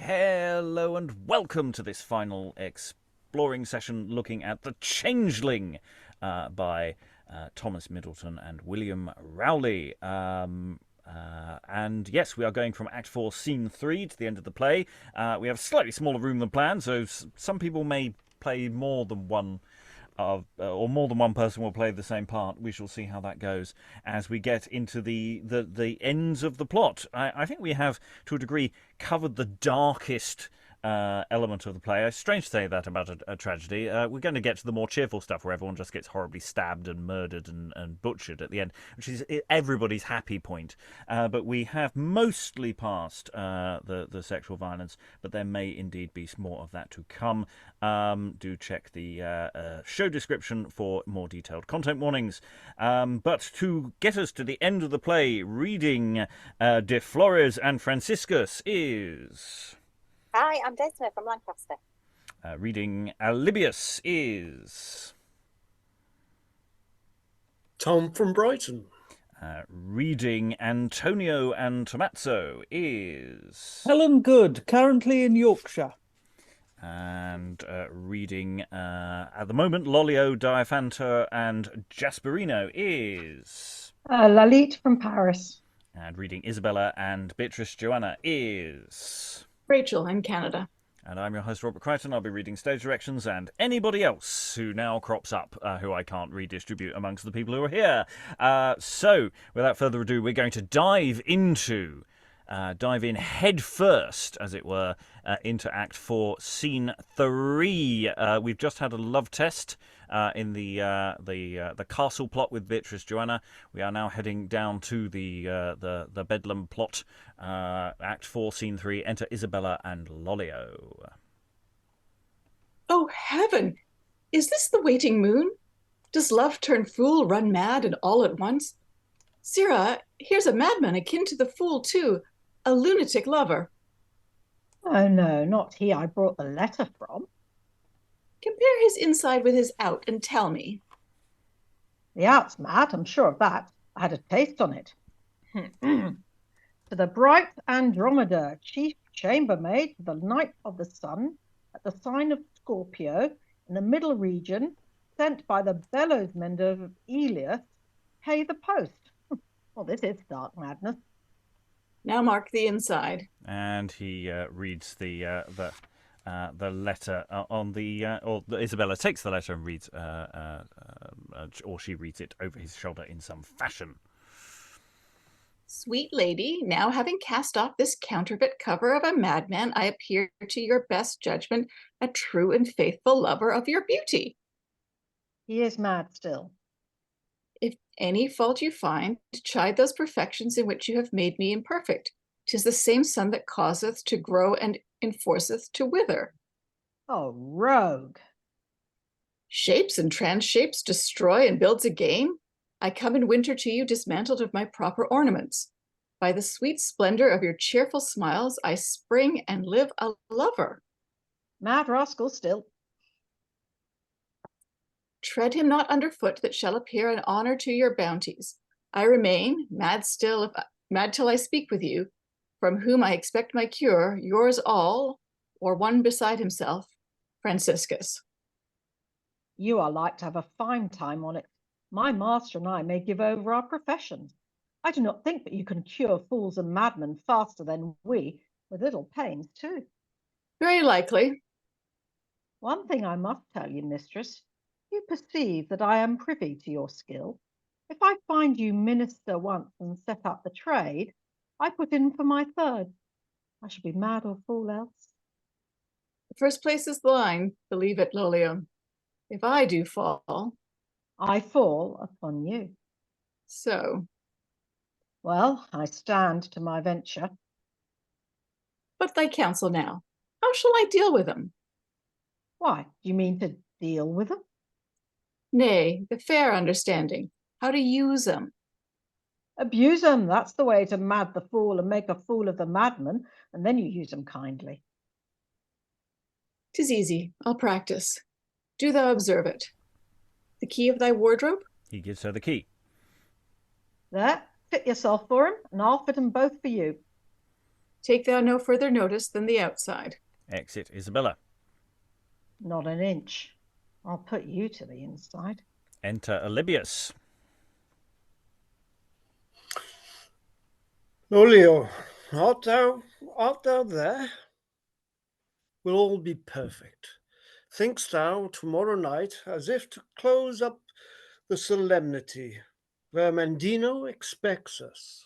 Hello and welcome to this final exploring session looking at The Changeling by Thomas Middleton and William Rowley. And yes, we are going from Act 4, Scene 3 to the end of the play. We have a slightly smaller room than planned, so some people may play more than one or more than one person will play the same part. We shall see how that goes as we get into the ends of the plot. I think we have, to a degree, covered the darkest element of the play. It's strange to say that about a tragedy. We're going to get to the more cheerful stuff where everyone just gets horribly stabbed and murdered and butchered at the end, which is everybody's happy point. But we have mostly passed the sexual violence, but there may indeed be more of that to come. Do check the show description for more detailed content warnings. But to get us to the end of the play, reading Deflores and Franciscus is... Hi, I'm Desna from Lancaster. Reading Alibius is... Tom from Brighton. Reading Antonio and Tomazo is... Helen Good, currently in Yorkshire. And reading, at the moment, Lollio, Diaphanta and Jasperino is... Lalitte from Paris. And reading Isabella and Beatrice-Joanna is... Rachel in Canada. And I'm your host, Robert Crighton. I'll be reading stage directions and anybody else who now crops up who I can't redistribute amongst the people who are here. So, without further ado, we're going to dive in head first, as it were, into Act 4, Scene 3. We've just had a love test in the castle plot with Beatrice-Joanna. We are now heading down to the Bedlam plot. Act 4, Scene 3. Enter Isabella and Lollio. Oh, heaven! Is this the waiting moon? Does love turn fool, run mad, and all at once? Sirrah, here's a madman akin to the fool, too. A lunatic lover. Oh, no, not he I brought the letter from. Compare his inside with his out and tell me. The out's mad, I'm sure of that. I had a taste on it. To the bright Andromeda, chief chambermaid to the Knight of the Sun, at the sign of Scorpio, in the middle region, sent by the bellows mender of Elias, pay the post. Well, this is dark madness. Now mark the inside. And he reads the letter on the... or Isabella takes the letter and reads... or she reads it over his shoulder in some fashion. Sweet lady, now having cast off this counterfeit cover of a madman, I appear to your best judgment a true and faithful lover of your beauty. He is mad still. If any fault you find, chide those perfections in which you have made me imperfect. 'Tis the same sun that causeth to grow and enforceth to wither. Oh, rogue. Shapes and trans-shapes destroy and builds again. I come in winter to you dismantled of my proper ornaments. By the sweet splendor of your cheerful smiles, I spring and live a lover. Mad rascal still. Tread him not underfoot that shall appear an honor to your bounties. I remain, mad still, mad till I speak with you, from whom I expect my cure, yours all, or one beside himself, Franciscus. You are like to have a fine time on it. My master and I may give over our professions. I do not think that you can cure fools and madmen faster than we, with little pains too. Very likely. One thing I must tell you, mistress. You perceive that I am privy to your skill. If I find you minister once and set up the trade, I put in for my third. I shall be mad or fool else. The first place is the line, believe it, Lollio. If I do fall... I fall upon you. So? Well, I stand to my venture. But thy counsel now. How shall I deal with them? Why, do you mean to deal with them? Nay, the fair understanding. How to use them. Abuse them, that's the way to mad the fool and make a fool of the madman, and then you use them kindly. 'Tis easy, I'll practice. Do thou observe it. The key of thy wardrobe? He gives her the key. There, fit yourself for him, and I'll fit them both for you. Take thou no further notice than the outside. Exit Isabella. Not an inch. I'll put you to the inside. Enter Alibius. Lollio, art thou there? Will all be perfect. Think'st thou tomorrow night, as if to close up the solemnity, Vermandero expects us?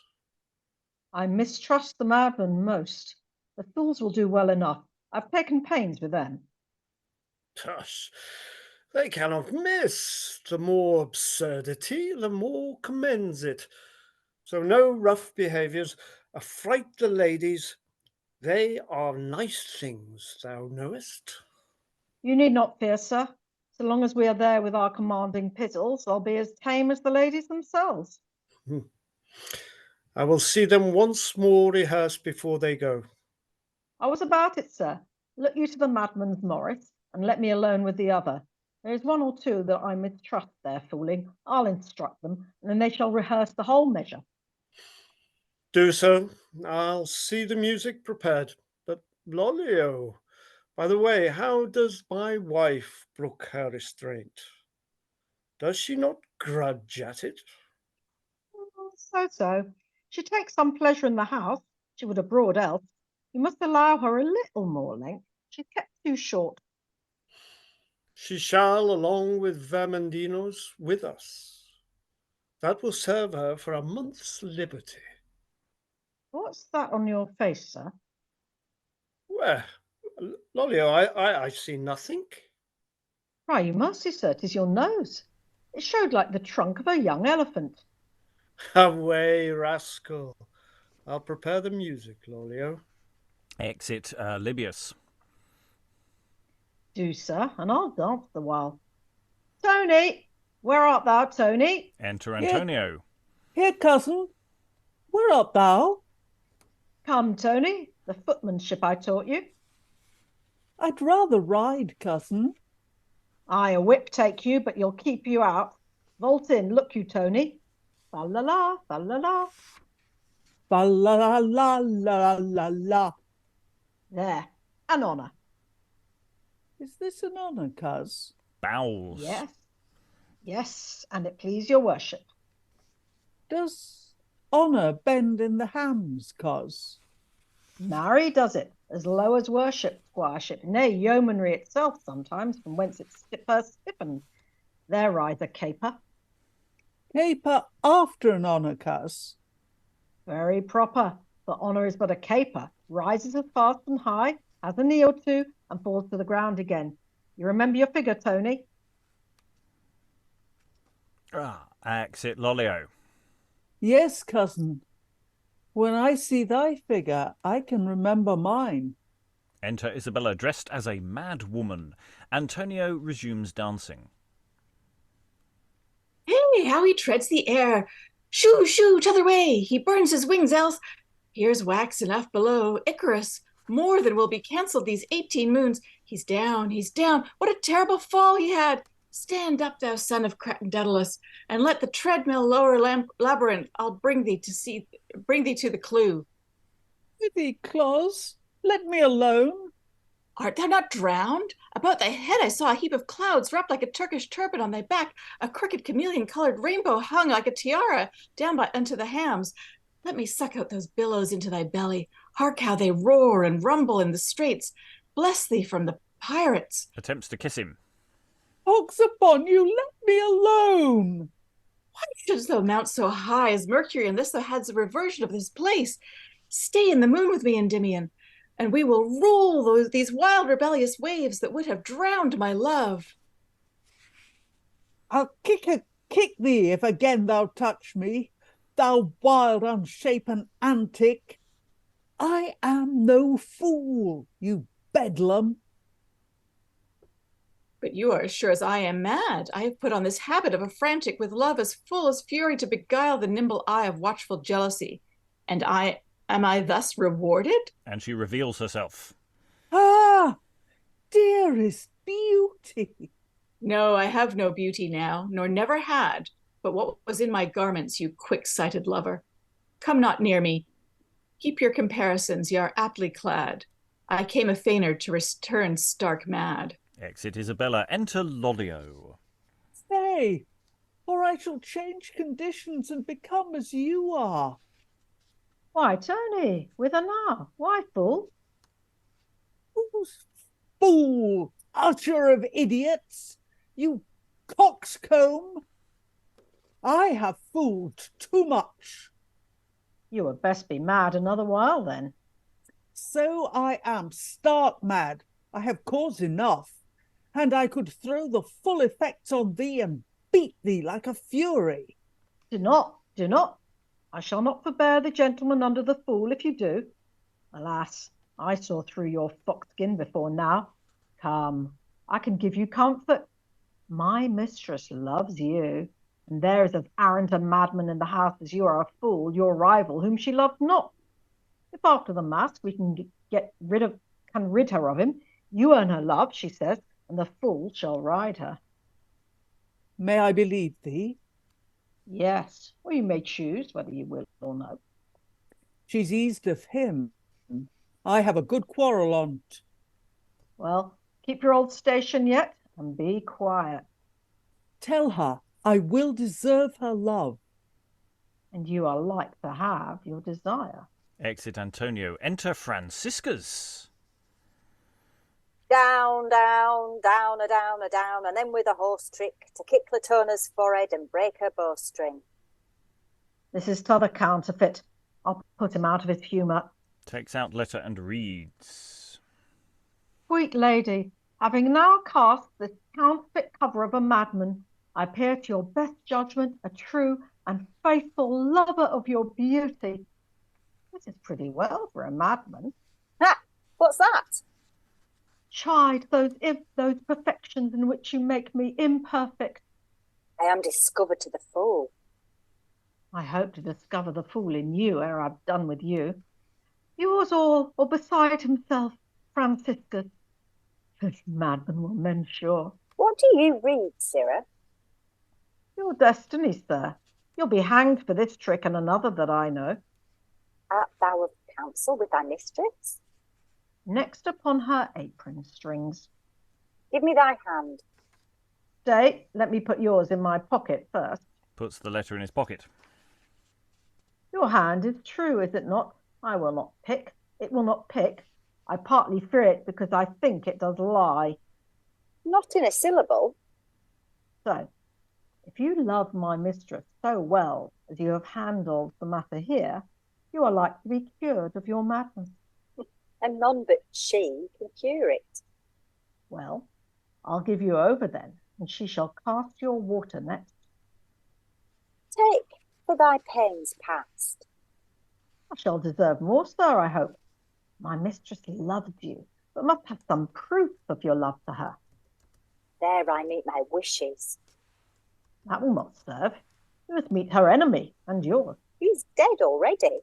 I mistrust the madmen most. The fools will do well enough. I've taken pains with them. Tush, they cannot miss. The more absurdity, the more commends it. So no rough behaviours affright the ladies. They are nice things, thou knowest. You need not fear, sir. So long as we are there with our commanding pizzles, I'll be as tame as the ladies themselves. I will see them once more rehearse before they go. I was about it, sir. Look you to the madman's Morris, and let me alone with the other. There is one or two that I mistrust their fooling. I'll instruct them, and then they shall rehearse the whole measure. Do so. I'll see the music prepared. But Lollio, by the way, how does my wife brook her restraint? Does she not grudge at it? So. She takes some pleasure in the house. She would abroad else. You must allow her a little more length. She's kept too short. She shall, along with Vermandero's, with us. That will serve her for a month's liberty. What's that on your face, sir? Well, Lollio, I see nothing. Cry you mercy, sir, 'tis your nose. It showed like the trunk of a young elephant. Away, rascal. I'll prepare the music, Lollio. Exit Alibius. Do, sir, and I'll dance the while. Tony! Where art thou, Tony? Enter Antonio. Here, cousin. Where art thou? Come, Tony, the footmanship I taught you. I'd rather ride, cousin. Aye, a whip take you, but you'll keep you out. Vault in, look you, Tony. Fa-la-la, fa-la-la. Fa-la-la-la-la-la. There, an honour. Is this an honour, cuz? Bows. Yes, and it please your worship. Does honour bend in the hams, cuz? Marry does it, as low as worship, squireship, nay, yeomanry itself sometimes, from whence it's first stiffened. There rides a caper. Caper after an honour, cuz? Very proper, for honour is but a caper, rises as fast and high, has a knee or two, and falls to the ground again. You remember your figure, Tony? Exit Lollio. Yes, cousin. When I see thy figure, I can remember mine. Enter Isabella, dressed as a mad woman. Antonio resumes dancing. Hey, how he treads the air! Shoo, shoo, t'other way! He burns his wings, else. Here's wax enough below. Icarus, more than will be cancelled these 18 moons. He's down, he's down. What a terrible fall he had! Stand up, thou son of Daedalus, and let the treadmill lower labyrinth. I'll bring thee to the clue. Prithee, Claus, let me alone. Art thou not drowned? About thy head I saw a heap of clouds wrapped like a Turkish turban on thy back. A crooked chameleon-coloured rainbow hung like a tiara down unto the hams. Let me suck out those billows into thy belly. Hark how they roar and rumble in the straits. Bless thee from the pirates. Attempts to kiss him. Hogs upon you, let me alone. Why shouldst thou mount so high as Mercury, and this thou hadst a reversion of this place? Stay in the moon with me, Endymion, and we will rule these wild rebellious waves that would have drowned my love. I'll kick thee if again thou touch me, thou wild, unshapen antic. I am no fool, you bedlam. But you are as sure as I am mad. I have put on this habit of a frantic with love as full as fury to beguile the nimble eye of watchful jealousy. And am I thus rewarded? And she reveals herself. Ah, dearest beauty. No, I have no beauty now, nor never had, but what was in my garments, you quick-sighted lover. Come not near me. Keep your comparisons, ye are aptly clad. I came a feigner to return stark mad. Exit Isabella. Enter Lollio. Stay, or I shall change conditions and become as you are. Why, Tony, whither now? Why, fool? Who's fool, utter of idiots, you coxcomb? I have fooled too much. You had best be mad another while, then. So I am stark mad. I have cause enough, and I could throw the full effects on thee and beat thee like a fury. Do not, do not. I shall not forbear the gentleman under the fool if you do. Alas, I saw through your fox-skin before now. Come, I can give you comfort. My mistress loves you, and there is as arrant a madman in the house as you are a fool, your rival, whom she loved not. If after the mask we can rid her of him, you earn her love, she says, and the fool shall ride her. May I believe thee? Yes, or you may choose whether you will or no. She's eased of him. I have a good quarrel on't. Well, keep your old station yet, and be quiet. Tell her I will deserve her love. And you are like to have your desire. Exit Antonio. Enter Franciscus. Down, down, down, a down, a down, and then with a horse trick to kick Latona's forehead and break her bowstring. This is t'other counterfeit. I'll put him out of his humour. Takes out letter and reads. Sweet lady, having now cast this counterfeit cover of a madman, I appear to your best judgment a true and faithful lover of your beauty. This is pretty well for a madman. Ha! What's that? Chide those perfections in which you make me imperfect. I am discovered to the full. I hope to discover the fool in you ere I've done with you. Yours all, or beside himself, Franciscus. This madman will mend sure. What do you read, Sirrah? Your destiny, sir. You'll be hanged for this trick and another that I know. Art thou of counsel with thy mistress? Next upon her apron strings. Give me thy hand. Stay, let me put yours in my pocket first. Puts the letter in his pocket. Your hand is true, is it not? I will not pick. It will not pick. I partly fear it because I think it does lie. Not in a syllable. So, if you love my mistress so well as you have handled the matter here, you are like to be cured of your madness. And none but she can cure it. Well, I'll give you over then, and she shall cast your water next. Take for thy pains past. I shall deserve more, sir, I hope. My mistress loved you, but must have some proof of your love to her. There I meet my wishes. That will not serve. You must meet her enemy and yours. He's dead already.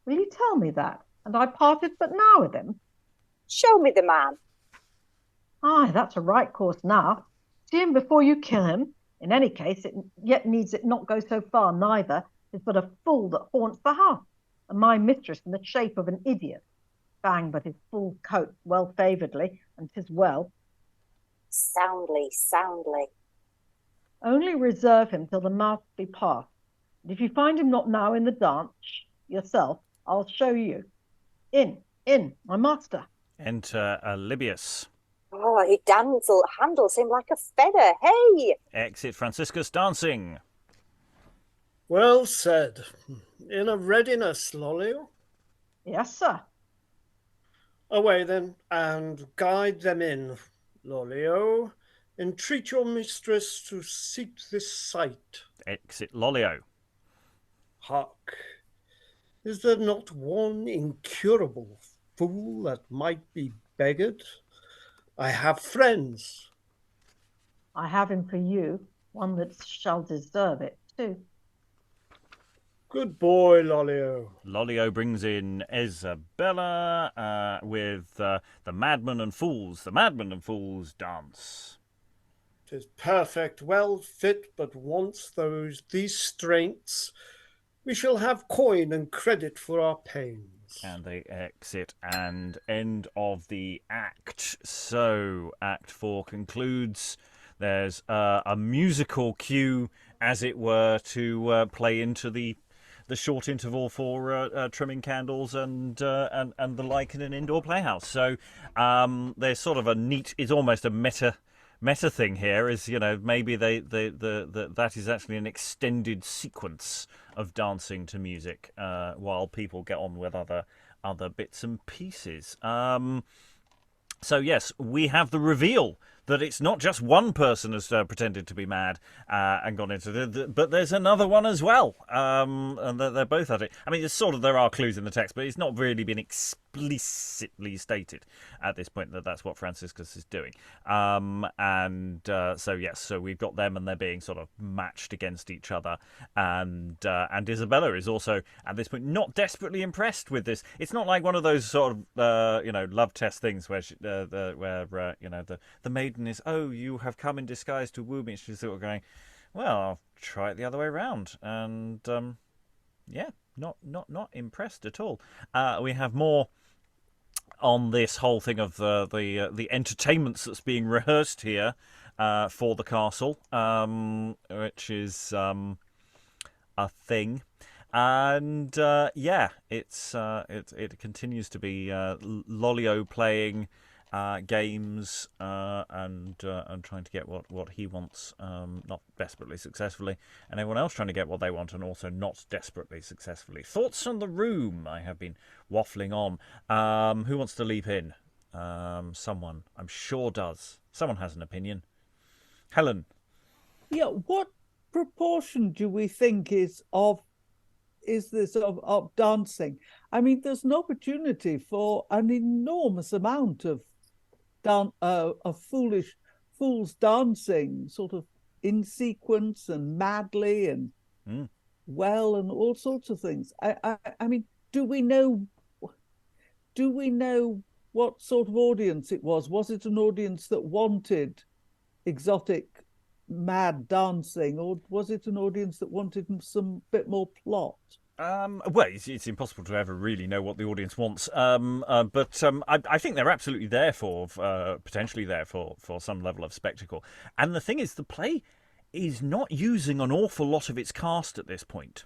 Will you tell me that? And I parted but now with him? Show me the man. Aye, that's a right course now. See him before you kill him. In any case, it yet needs it not go so far neither. 'Tis but a fool that haunts the house, and my mistress in the shape of an idiot. Bang but his full coat well favouredly, and 'tis well. Soundly, soundly. Only reserve him till the mask be past. And if you find him not now in the dance yourself, I'll show you. In, my master. Enter Alibius. Oh, he handles him like a feather. Hey! Exit Franciscus dancing. Well said. In a readiness, Lollio. Yes, sir. Away then, and guide them in, Lollio. Entreat your mistress to seek this sight. Exit Lollio. Hark! Is there not one incurable fool that might be beggared? I have friends. I have him for you, one that shall deserve it too. Good boy, Lollio. Lollio brings in Isabella with the madmen and fools. The madmen and fools dance. 'Tis perfect, well fit, but wants these strengths. We shall have coin and credit for our pains. And they exit, and end of the act. So Act 4 concludes. There's a musical cue, as it were, to play into the short interval for trimming candles and the like in an indoor playhouse. So there's sort of a neat. It's almost a meta thing here. Is maybe that is actually an extended sequence of dancing to music while people get on with other bits and pieces. So yes, we have the reveal that it's not just one person has pretended to be mad and gone into but there's another one as well, and they're both at it. I mean, it's sort of, there are clues in the text, but it's not really been explicitly stated at this point that that's what Franciscus is doing. So yes, so we've got them, and they're being sort of matched against each other, and Isabella is also at this point not desperately impressed with this. It's not like one of those sort of love test things where the maiden is, oh, you have come in disguise to woo me. She's sort of going, well, I'll try it the other way around, and not impressed at all. We have more on this whole thing of the entertainments that's being rehearsed here for the castle, which is a thing. And it continues to be Lollio playing games and trying to get what he wants, not desperately successfully, and everyone else trying to get what they want and also not desperately successfully. Thoughts on the room? I have been waffling on. Who wants to leap in? Someone, I'm sure, does. Someone has an opinion. Helen. Yeah, what proportion do we think is this of dancing? I mean, there's an opportunity for an enormous amount of fools dancing, sort of in sequence and madly and well, and all sorts of things. I mean, do we know what sort of audience it was? Was it an audience that wanted exotic, mad dancing, or was it an audience that wanted some bit more plot? Well, it's impossible to ever really know what the audience wants, but I think they're absolutely there potentially there for some level of spectacle. And the thing is, the play is not using an awful lot of its cast at this point.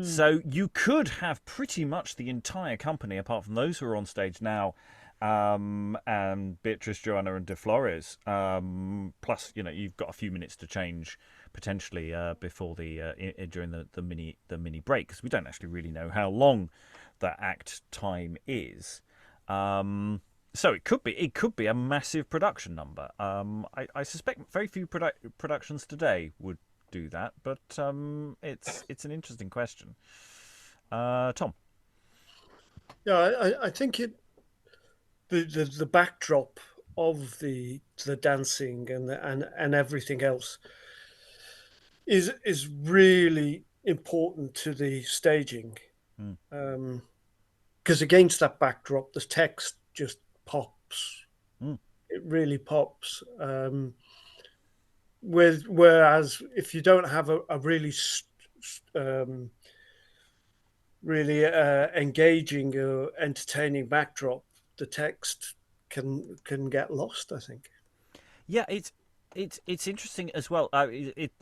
So you could have pretty much the entire company, apart from those who are on stage now, and Beatrice-Joanna and Deflores, plus you've got a few minutes to change potentially before during the mini break, because we don't actually really know how long that act time is. So it could be a massive production number. I suspect very few productions today would do that, but it's an interesting question. Tom. Yeah, I think the backdrop of the dancing and everything else is really important to the staging, because against that backdrop, the text just pops. It really pops. Whereas if you don't have a really engaging or entertaining backdrop, the text can get lost, I think. Yeah, it's interesting as well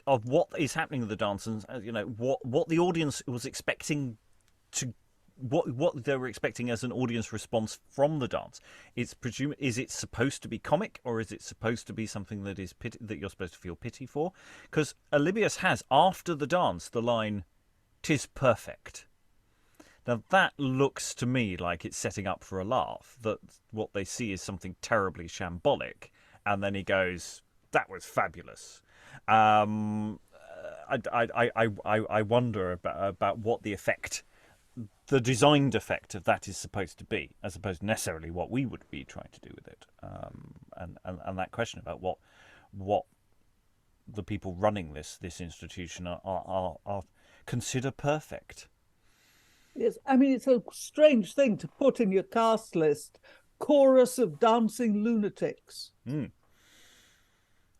of what is happening with the dance, and what the audience was expecting to. What they were expecting as an audience response from the dance. Is it supposed to be comic, or is it supposed to be something that is that you're supposed to feel pity for? Because Alibius has, after the dance, the line, "'Tis perfect." Now that looks to me like it's setting up for a laugh, that what they see is something terribly shambolic, and then he goes, "That was fabulous." I wonder about what the effect, the designed effect of that is supposed to be, as opposed to necessarily what we would be trying to do with it, and that question about what the people running this institution are consider perfect. Yes, I mean, it's a strange thing to put in your cast list, chorus of dancing lunatics.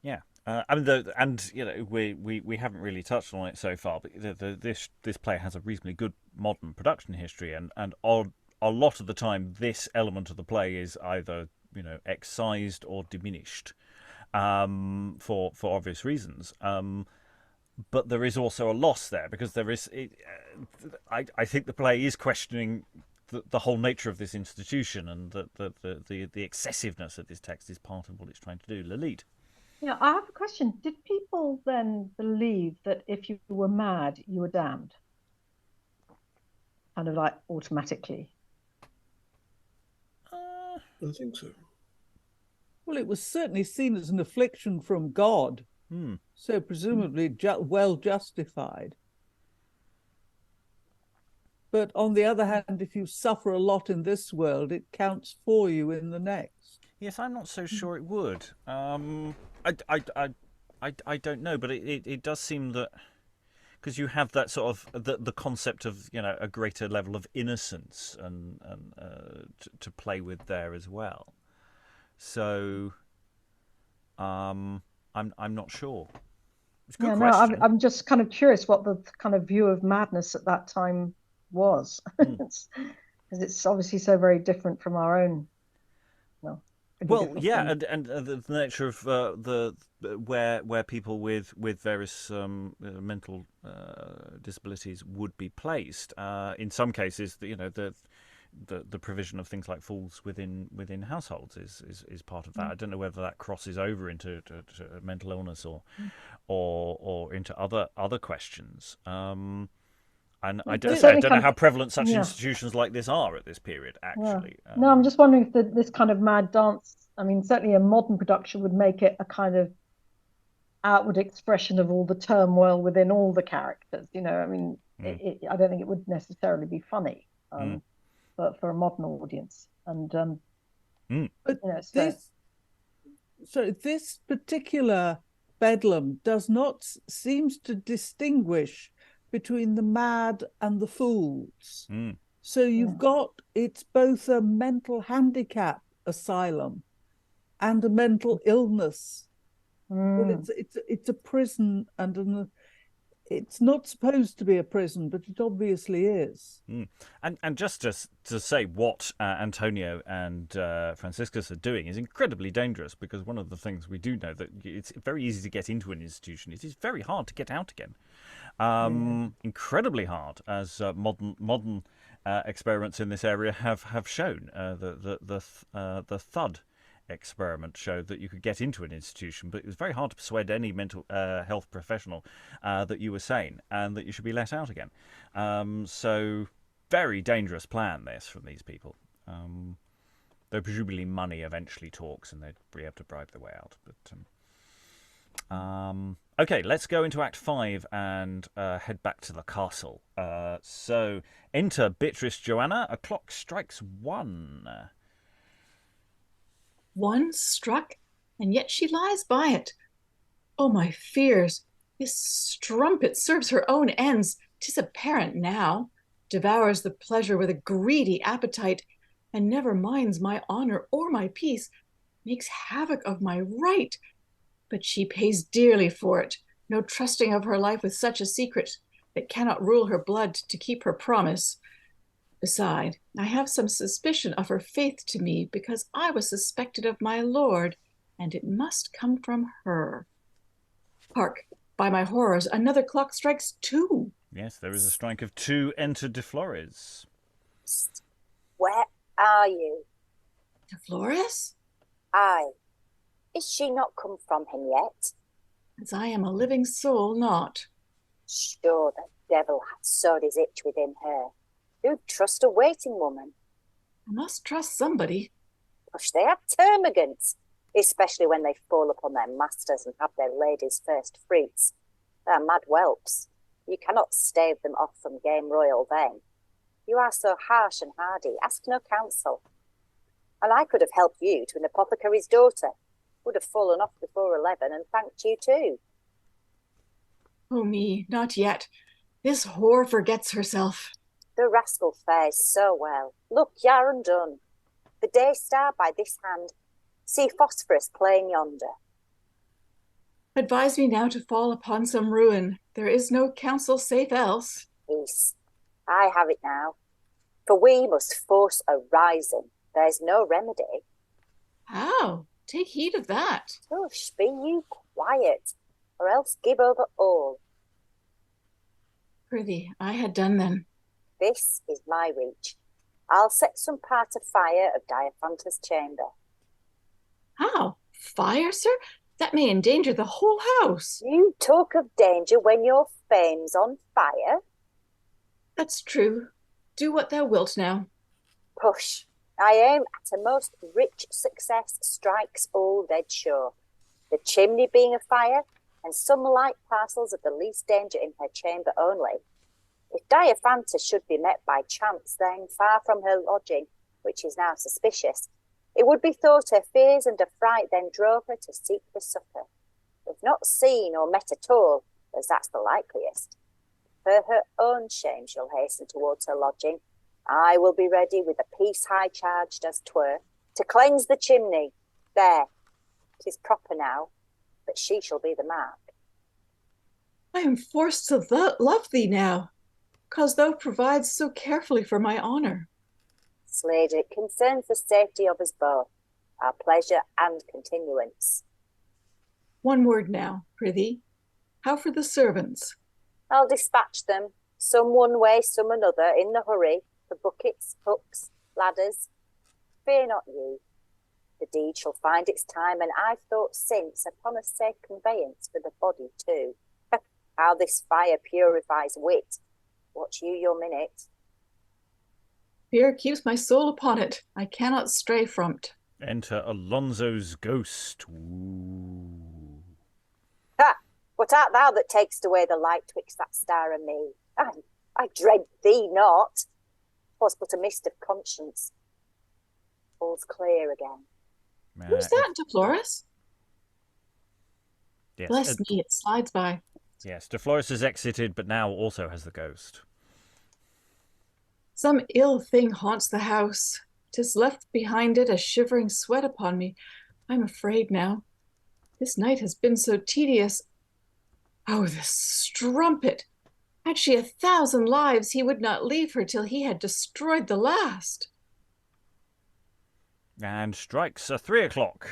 Yeah, I mean, and you know, we haven't really touched on it so far, but this play has a reasonably good modern production history, and a lot of the time, this element of the play is either excised or diminished, for obvious reasons. But there is also a loss there because there is. I think the play is questioning the whole nature of this institution, and the excessiveness of this text is part of what it's trying to do. Lalitte. Yeah, I have a question. Did people then believe that if you were mad, you were damned? Kind of like automatically. I think so. Well, it was certainly seen as an affliction from God, so presumably well justified. But on the other hand, if you suffer a lot in this world, it counts for you in the next. Yes, I'm not so sure it would. I don't know, but it does seem that because you have that sort of the concept of a greater level of innocence and to play with there as well. So I'm not sure. It's a good question. I'm just kind of curious what the kind of view of madness at that time was, because it's obviously so very different from our own. Well, yeah, and the nature of where people with various mental disabilities would be placed. In some cases, the provision of things like fools within households is part of that. I don't know whether that crosses over into to mental illness or into other questions. And I don't know how prevalent such institutions like this are at this period, actually. Yeah. No, I'm just wondering if this kind of mad dance, I mean, certainly a modern production would make it a kind of outward expression of all the turmoil within all the characters. I mean, I don't think it would necessarily be funny, but for a modern audience. And but this particular bedlam does not seems to distinguish between the mad and the fools. So you've got, it's both a mental handicap asylum and a mental illness. But it's a prison, and it's not supposed to be a prison, but it obviously is. And just to say what Antonio and Franciscus are doing is incredibly dangerous, because one of the things we do know that it's very easy to get into an institution. It is very hard to get out again. Incredibly hard, as modern experiments in this area have shown. The Thud experiment showed that you could get into an institution, but it was very hard to persuade any mental health professional that you were sane and that you should be let out again. So very dangerous plan this from these people. Though presumably money eventually talks and they'd be able to bribe their way out. But okay, let's go into Act 5 and head back to the castle. So enter Beatrice-Joanna. A clock strikes 1. 1 struck, and yet she lies by it. Oh, my fears! This strumpet serves her own ends, 'tis apparent now, devours the pleasure with a greedy appetite, and never minds my honour or my peace, makes havoc of my right. But she pays dearly for it, no trusting of her life with such a secret that cannot rule her blood to keep her promise. Beside, I have some suspicion of her faith to me, because I was suspected of my lord, and it must come from her. Hark, by my horrors, another clock strikes 2. Yes, there is a strike of 2. Enter Deflores. Where are you? Deflores? Aye. Is she not come from him yet? As I am a living soul, not. Sure, the devil hath sowed his itch within her. Who'd trust a waiting woman? I must trust somebody. Push, they are termagants, especially when they fall upon their masters and have their ladies' first fruits. They are mad whelps. You cannot stave them off from game royal then. You are so harsh and hardy, ask no counsel. And I could have helped you to an apothecary's daughter, would have fallen off before 11 and thanked you too. Oh me, not yet. This whore forgets herself. The rascal fares so well. Look, you're undone. The day star by this hand. See phosphorus playing yonder. Advise me now to fall upon some ruin. There is no counsel safe else. Peace. I have it now. For we must force a rising. There's no remedy. How? Take heed of that. Hush, be you quiet, or else give over all. Prithee, I had done then. This is my reach. I'll set some part of fire of Diaphanta's chamber. How? Fire, sir? That may endanger the whole house. You talk of danger when your fame's on fire? That's true. Do what thou wilt now. Push. I aim at a most rich success strikes all dead sure. The chimney being afire, and some light parcels of the least danger in her chamber only. If Diaphanta should be met by chance, then far from her lodging, which is now suspicious, it would be thought her fears and affright then drove her to seek for succour. If not seen or met at all, as that's the likeliest, for her own shame she'll hasten towards her lodging. I will be ready with a piece high charged as 'twere, to cleanse the chimney. There, 'tis proper now, but she shall be the mark. I am forced to love thee now, 'cause thou provides so carefully for my honour. Slade, it concerns the safety of us both, our pleasure and continuance. One word now, prithee. How for the servants? I'll dispatch them, some one way, some another, in the hurry, for buckets, hooks, ladders. Fear not you. The deed shall find its time, and I've thought since upon a safe conveyance for the body too. How this fire purifies wit. Watch you your minute. Fear keeps my soul upon it. I cannot stray from't. Enter Alonso's ghost. Ooh. Ha! What art thou that takest away the light twixt that star and me? I dread thee not. 'Twas but a mist of conscience. All's clear again. Who's that, Deflores? Yes, Bless me, it slides by. Yes, Deflores has exited, but now also has the ghost. Some ill thing haunts the house. 'Tis left behind it a shivering sweat upon me. I'm afraid now. This night has been so tedious. Oh, this strumpet! Had she 1,000 lives, he would not leave her till he had destroyed the last. And strikes 3 o'clock.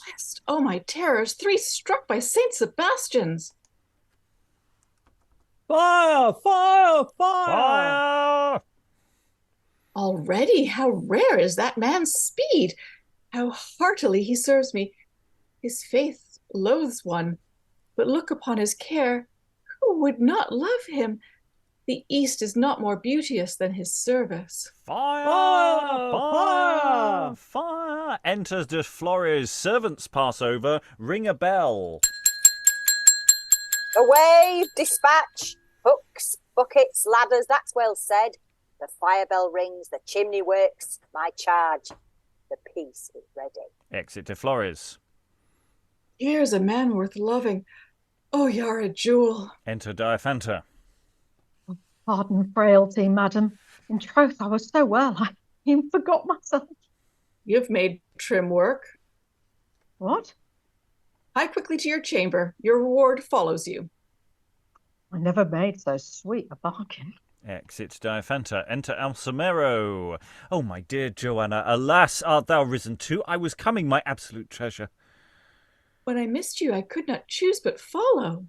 Blessed, oh my terrors, 3 struck by Saint Sebastian's. Fire! Fire! Fire! Fire! Already, how rare is that man's speed! How heartily he serves me! His faith loathes one, but look upon his care. Who would not love him? The East is not more beauteous than his service. Fire! Fire! Fire! Fire! Fire! Enters Deflores. Servants pass over. Ring a bell. Away, dispatch! Hooks, buckets, ladders, that's well said. The fire bell rings, the chimney works, my charge. The piece is ready. Exit Deflores. Here's a man worth loving. Oh, you're a jewel. Enter Diaphanta. Pardon frailty, madam. In troth, I was so well, I even forgot myself. You've made trim work. What? Hie quickly to your chamber. Your reward follows you. I never made so sweet a bargain. Exit Diaphanta. Enter Alsemero. Oh, my dear Joanna, alas, art thou risen too? I was coming, my absolute treasure. When I missed you, I could not choose but follow.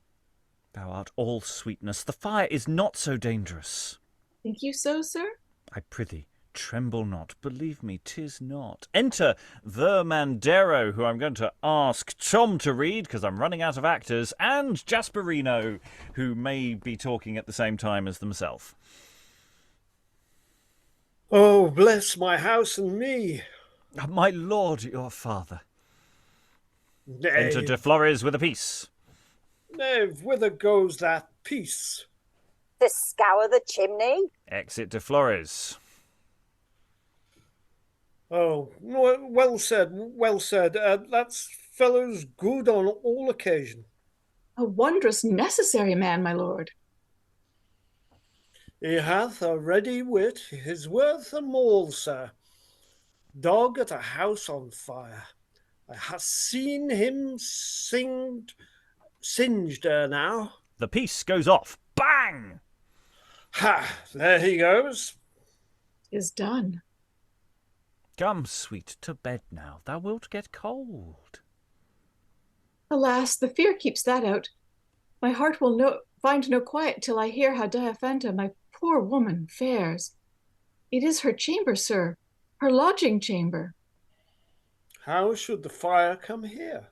Thou art all sweetness. The fire is not so dangerous. Think you so, sir? I prithee, tremble not. Believe me, 'tis not. Enter Vermandero, who I'm going to ask Tom to read, because I'm running out of actors, and Jasperino, who may be talking at the same time as themselves. Oh, bless my house and me. My lord, your father. Enter Knave, Deflores with a piece. knave, whither goes that piece? To scour the chimney? Exit Deflores. Oh, well said, well said. That's fellow's good on all occasion. A wondrous necessary man, my lord. He hath a ready wit, his worth a mall, sir. Dog at a house on fire. I have seen him singed singed her now. The piece goes off. Bang! Ha! There he goes. Is done. Come, sweet, to bed now. Thou wilt get cold. Alas, the fear keeps that out. My heart will find no quiet till I hear how Diaphanta, my poor woman, fares. It is her chamber, sir, her lodging chamber. How should the fire come here?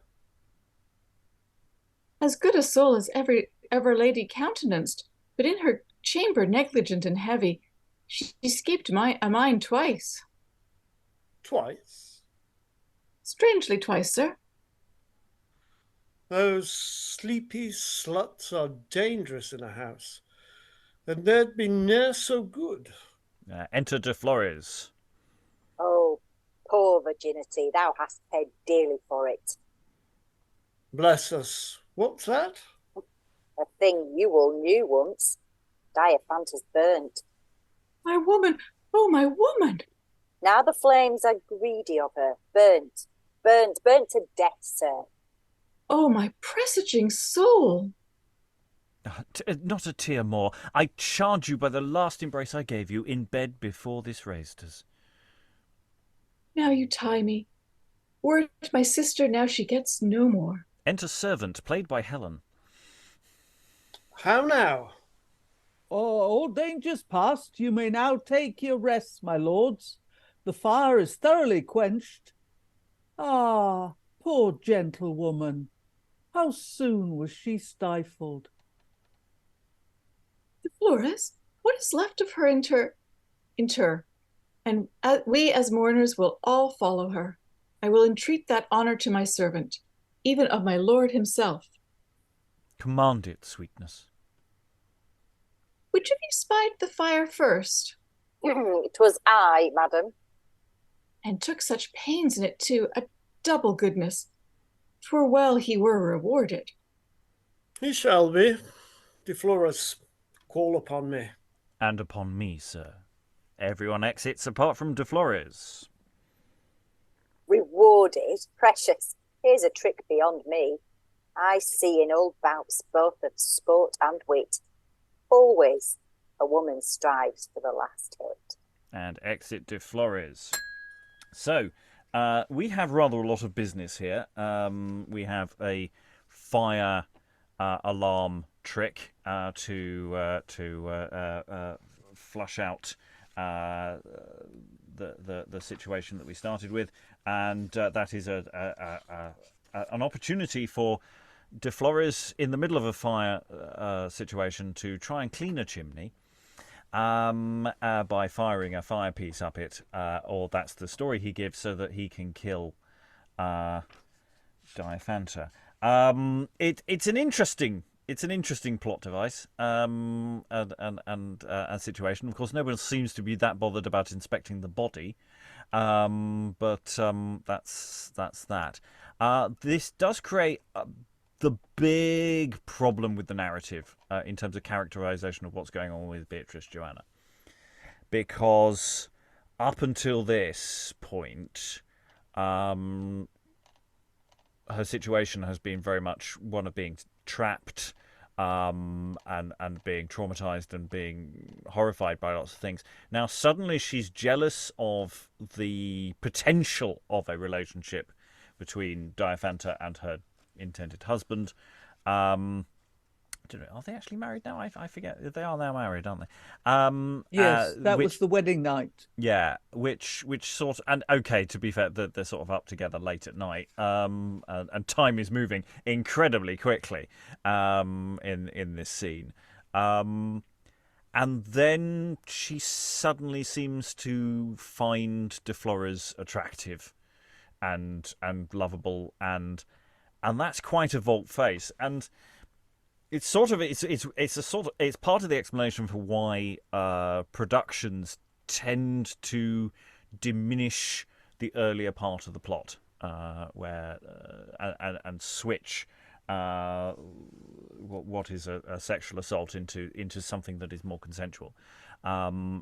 As good a soul as ever lady countenanced, but in her chamber negligent and heavy, she escaped a mine twice. Twice? Strangely twice, sir. Those sleepy sluts are dangerous in a house, and they'd be ne'er so good. Enter Deflores. Oh, poor virginity, thou hast paid dearly for it. Bless us. What's that? A thing you all knew once. Diaphanta's burnt. My woman, oh, my woman! Now the flames are greedy of her. Burnt to death, sir. Oh, my presaging soul! Not a tear more. I charge you by the last embrace I gave you in bed before this raised us. Now you tie me. Were it my sister, now she gets no more. Enter servant, played by Helen. How now? All dangers past, you may now take your rest, my lords. The fire is thoroughly quenched. Ah, poor gentlewoman, how soon was she stifled? Deflores, what is left of her inter, and we as mourners will all follow her. I will entreat that honour to my servant, even of my lord himself. Command it, sweetness. Which of you spied the fire first? It was I, madam. And took such pains in it too, a double goodness. 'Twere well he were rewarded. He shall be. Deflores, call upon me. And upon me, sir. Everyone exits apart from Deflores. Rewarded? Precious. Here's a trick beyond me. I see in old bouts both of sport and wit. Always a woman strives for the last hit. And exit Deflores. So, we have rather a lot of business here. We have a fire alarm trick to flush out the situation that we started with, and that is an opportunity for Deflores in the middle of a fire situation to try and clean a chimney by firing a fire piece up it, or that's the story he gives, so that he can kill Diaphanta. It's an interesting plot device and a situation. Of course, no one seems to be that bothered about inspecting the body, but that's that. This does create the big problem with the narrative in terms of characterization of what's going on with Beatrice-Joanna, because up until this point, her situation has been very much one of being trapped and being traumatized and being horrified by lots of things. Now suddenly she's jealous of the potential of a relationship between Diaphanta and her intended husband. I don't know, are they actually married now? I forget. They are now married, aren't they? Yes, that was the wedding night. Yeah, which sort of, and okay, to be fair, they're sort of up together late at night, and time is moving incredibly quickly in this scene. And then she suddenly seems to find Deflores attractive and lovable, and that's quite a vault face, and it's sort of it's part of the explanation for why productions tend to diminish the earlier part of the plot, where and switch what is a sexual assault into something that is more consensual.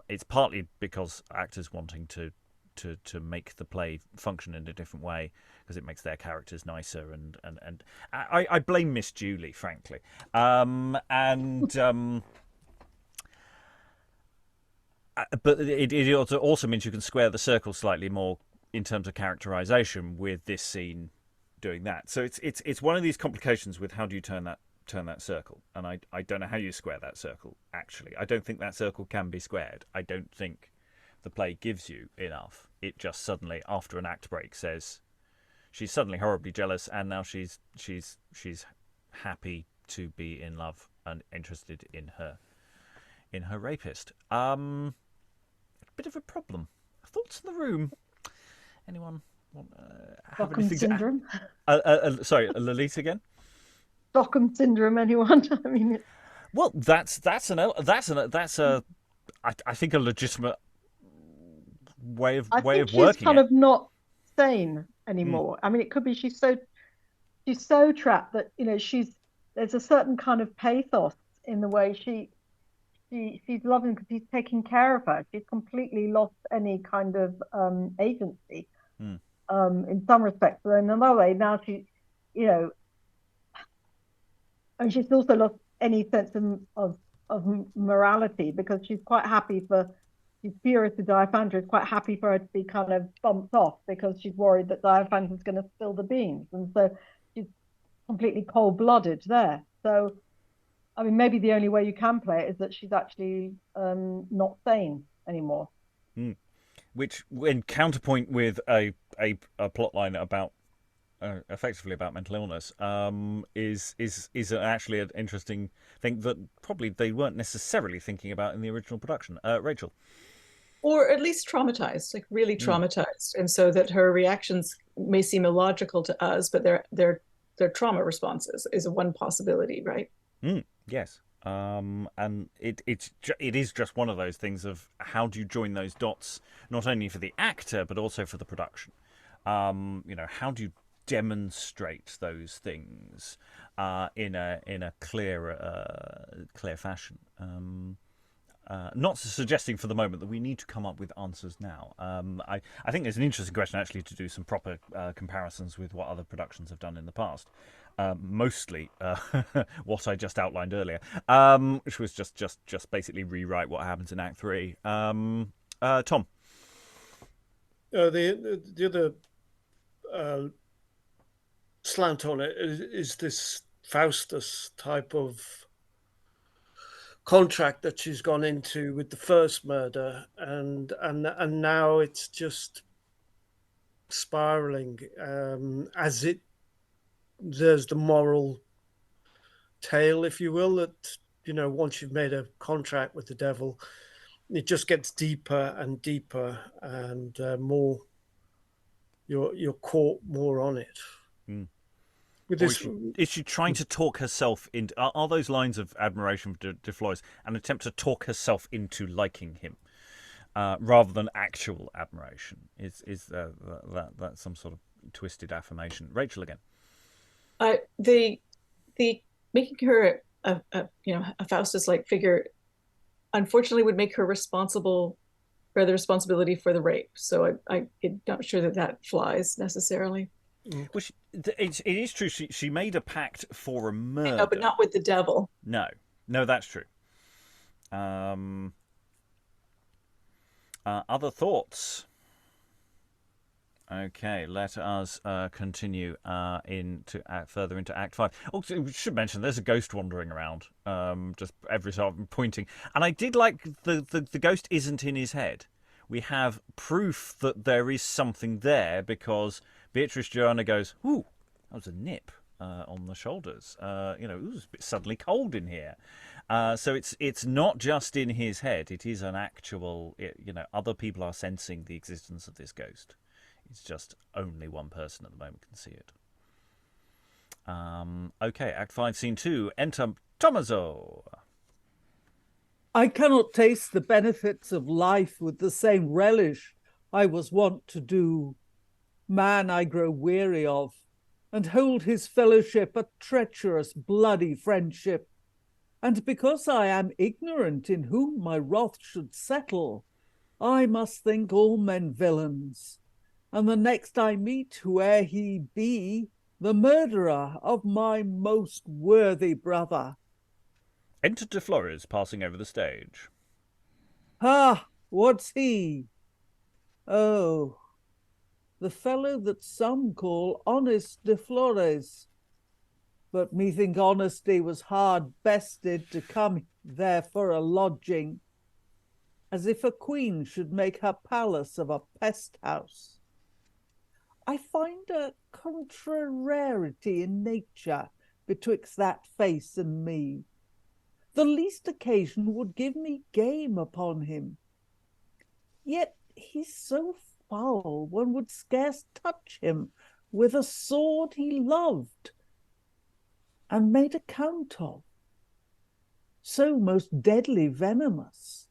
It's partly because actors wanting to to make the play function in a different way, because it makes their characters nicer. And I blame Miss Julie, frankly. But it also means you can square the circle slightly more in terms of characterization with this scene doing that. So it's one of these complications with how do you turn that circle, and I don't know how you square that circle. Actually, I don't think that circle can be squared. I don't think the play gives you enough. It just suddenly, after an act break, says she's suddenly horribly jealous, and now she's happy to be in love and interested in her rapist. Bit of a problem. Thoughts in the room? Anyone want have Stockholm anything syndrome. Sorry, Lalitte again. Stockholm syndrome. Anyone? I mean, Well, that's a I think a legitimate way of I think working. she's kind of not sane anymore. I mean, it could be she's so trapped that there's a certain kind of pathos in the way she's loving because he's taking care of her. She's completely lost any kind of agency in some respects, but in another way now and she's also lost any sense of morality, because she's quite happy she's furious with Diaphanta, is quite happy for her to be kind of bumped off because she's worried that Diaphanta's going to spill the beans, and so she's completely cold-blooded there. So I mean, maybe the only way you can play it is that she's actually not sane anymore. Which, in counterpoint with a plot line about effectively about mental illness, is actually an interesting thing that probably they weren't necessarily thinking about in the original production. Rachel, or at least traumatized, like really traumatized, and so that her reactions may seem illogical to us, but they're trauma responses is one possibility, right? Yes. And it is just one of those things of how do you join those dots, not only for the actor but also for the production. How do you demonstrate those things in a clear fashion? Not suggesting for the moment that we need to come up with answers now. I think there's an interesting question actually to do some proper comparisons with what other productions have done in the past. Mostly what I just outlined earlier, which was just basically rewrite what happens in Act 3. Tom? The other slant on it is this Faustus type of contract that she's gone into with the first murder, and now it's just spiraling as there's the moral tale, if you will, that once you've made a contract with the devil, it just gets deeper and deeper, and more you're caught more on it. With this, is she trying to talk herself into? Are those lines of admiration for Deflores an attempt to talk herself into liking him, rather than actual admiration? Is that some sort of twisted affirmation? Rachel again. The making her a Faustus-like figure, unfortunately, would make her responsible for the responsibility for the rape. So I'm not sure that flies necessarily. Well, it is true. She made a pact for a murder. No, but not with the devil. No, that's true. Other thoughts? Okay, let us continue further into Act 5. Also, we should mention there's a ghost wandering around, just every so often pointing. And I did like the ghost isn't in his head. We have proof that there is something there because Beatrice-Joanna goes, "Ooh, that was a nip on the shoulders. It was a bit suddenly cold in here." So it's not just in his head. It is an actual. Other people are sensing the existence of this ghost. It's just only one person at the moment can see it. Okay, Act 5, Scene 2. Enter Tomazo. I cannot taste the benefits of life with the same relish I was wont to do. Man I grow weary of, and hold his fellowship a treacherous, bloody friendship. And because I am ignorant in whom my wrath should settle, I must think all men villains, and the next I meet, whoe'er he be, the murderer of my most worthy brother. Enter Deflores passing over the stage. Ha! What's he? Oh, the fellow that some call honest Deflores. But methink honesty was hard bested to come there for a lodging, as if a queen should make her palace of a pest house. I find a contrariety in nature betwixt that face and me. The least occasion would give me game upon him. Yet he's so foul, one would scarce touch him with a sword he loved and made account of. So most deadly venomous,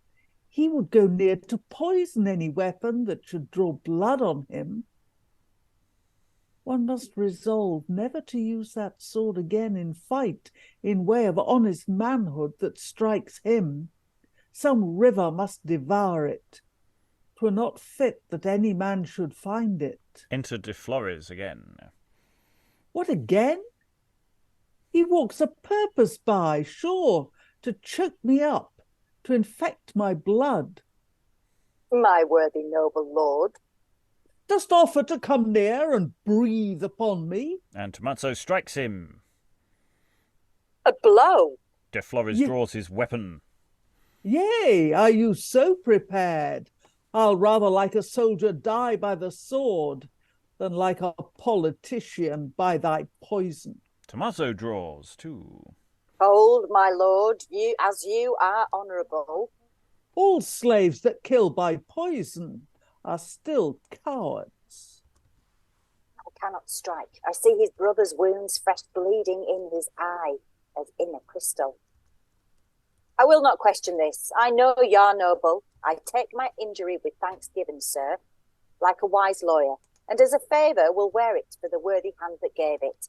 he would go near to poison any weapon that should draw blood on him. One must resolve never to use that sword again in fight, in way of honest manhood that strikes him. Some river must devour it. 'Twere not fit that any man should find it. Enter Deflores again. What again? He walks a purpose by, sure, to choke me up, to infect my blood. My worthy noble lord. Dost offer to come near and breathe upon me? And Tomazo strikes him. A blow. Deflores draws his weapon. Yea, are you so prepared? I'll rather like a soldier die by the sword than like a politician by thy poison. Tomazo draws too. Hold, my lord, you are honourable. All slaves that kill by poison are still cowards. I cannot strike. I see his brother's wounds fresh bleeding in his eye, as in a crystal. I will not question this. I know you're noble. I take my injury with thanksgiving, sir, like a wise lawyer, and as a favour will wear it for the worthy hand that gave it.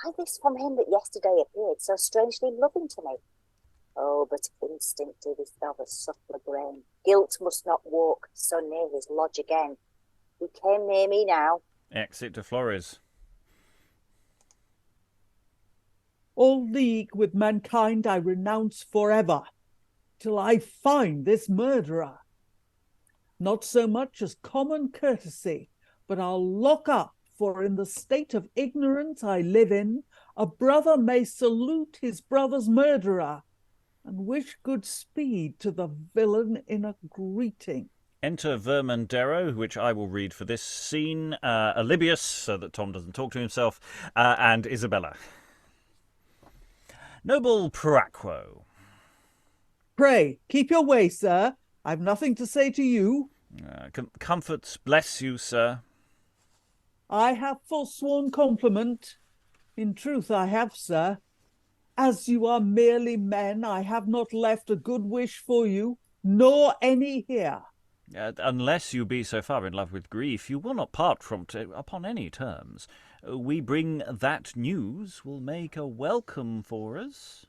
Why this from him that yesterday appeared so strangely loving to me? Oh, but instinctive is of a subtler brain. Guilt must not walk so near his lodge again. He came near me now. Exit Deflores. All league with mankind I renounce forever, till I find this murderer. Not so much as common courtesy, but I'll lock up, for in the state of ignorance I live in, a brother may salute his brother's murderer, and wish good speed to the villain in a greeting. Enter Vermandero, which I will read for this scene, Alibius, so that Tom doesn't talk to himself, and Isabella. Noble Proacquo. Pray, keep your way, sir. I've nothing to say to you. Comforts bless you, sir. I have forsworn compliment. In truth I have, sir. As you are merely men, I have not left a good wish for you, nor any here. Unless you be so far in love with grief, you will not part from upon any terms. We bring that news will make a welcome for us.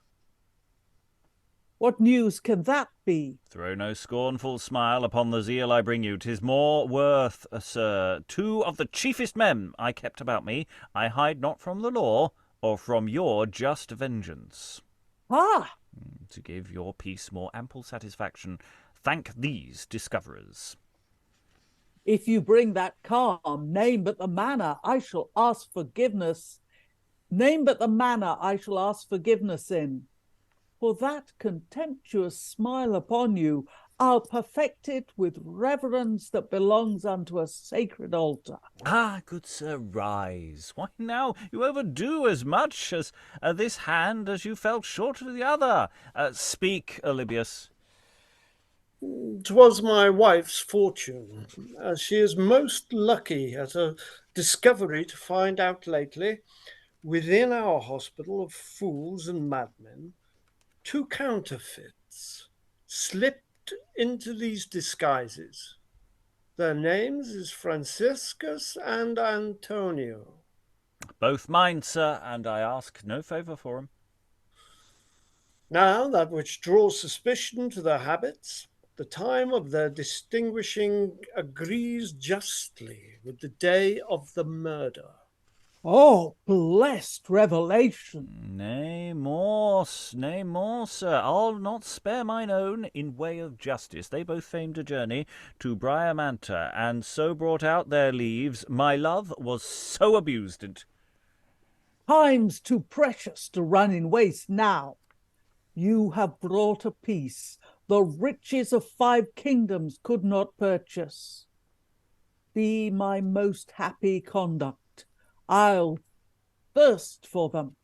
What news can that be? Throw no scornful smile upon the zeal I bring you. 'Tis more worth, sir, 2 of the chiefest men I kept about me, I hide not from the law, or from your just vengeance. Ah! To give your peace more ample satisfaction, thank these discoverers. If you bring that calm, name but the manner, I shall ask forgiveness. Name but the manner I shall ask forgiveness in. For that contemptuous smile upon you, I'll perfect it with reverence that belongs unto a sacred altar. Ah, good sir, rise. Why now, you overdo as much as this hand as you fell short of the other. Speak, Alibius. 'Twas my wife's fortune, as she is most lucky at a discovery to find out lately, within our hospital of fools and madmen, 2 counterfeits slipped into these disguises. Their names is Franciscus and Antonio. Both mine, sir, and I ask no favour for 'em. Now, that which draws suspicion to their habits, the time of their distinguishing agrees justly with the day of the murder. Oh, blessed revelation! Nay more, sir. I'll not spare mine own in way of justice. They both famed a journey to Diaphanta, and so brought out their leaves. My love was so abused and Time's too precious to run in waste now. You have brought a peace the riches of 5 kingdoms could not purchase. Be my most happy conduct. I'll thirst for them.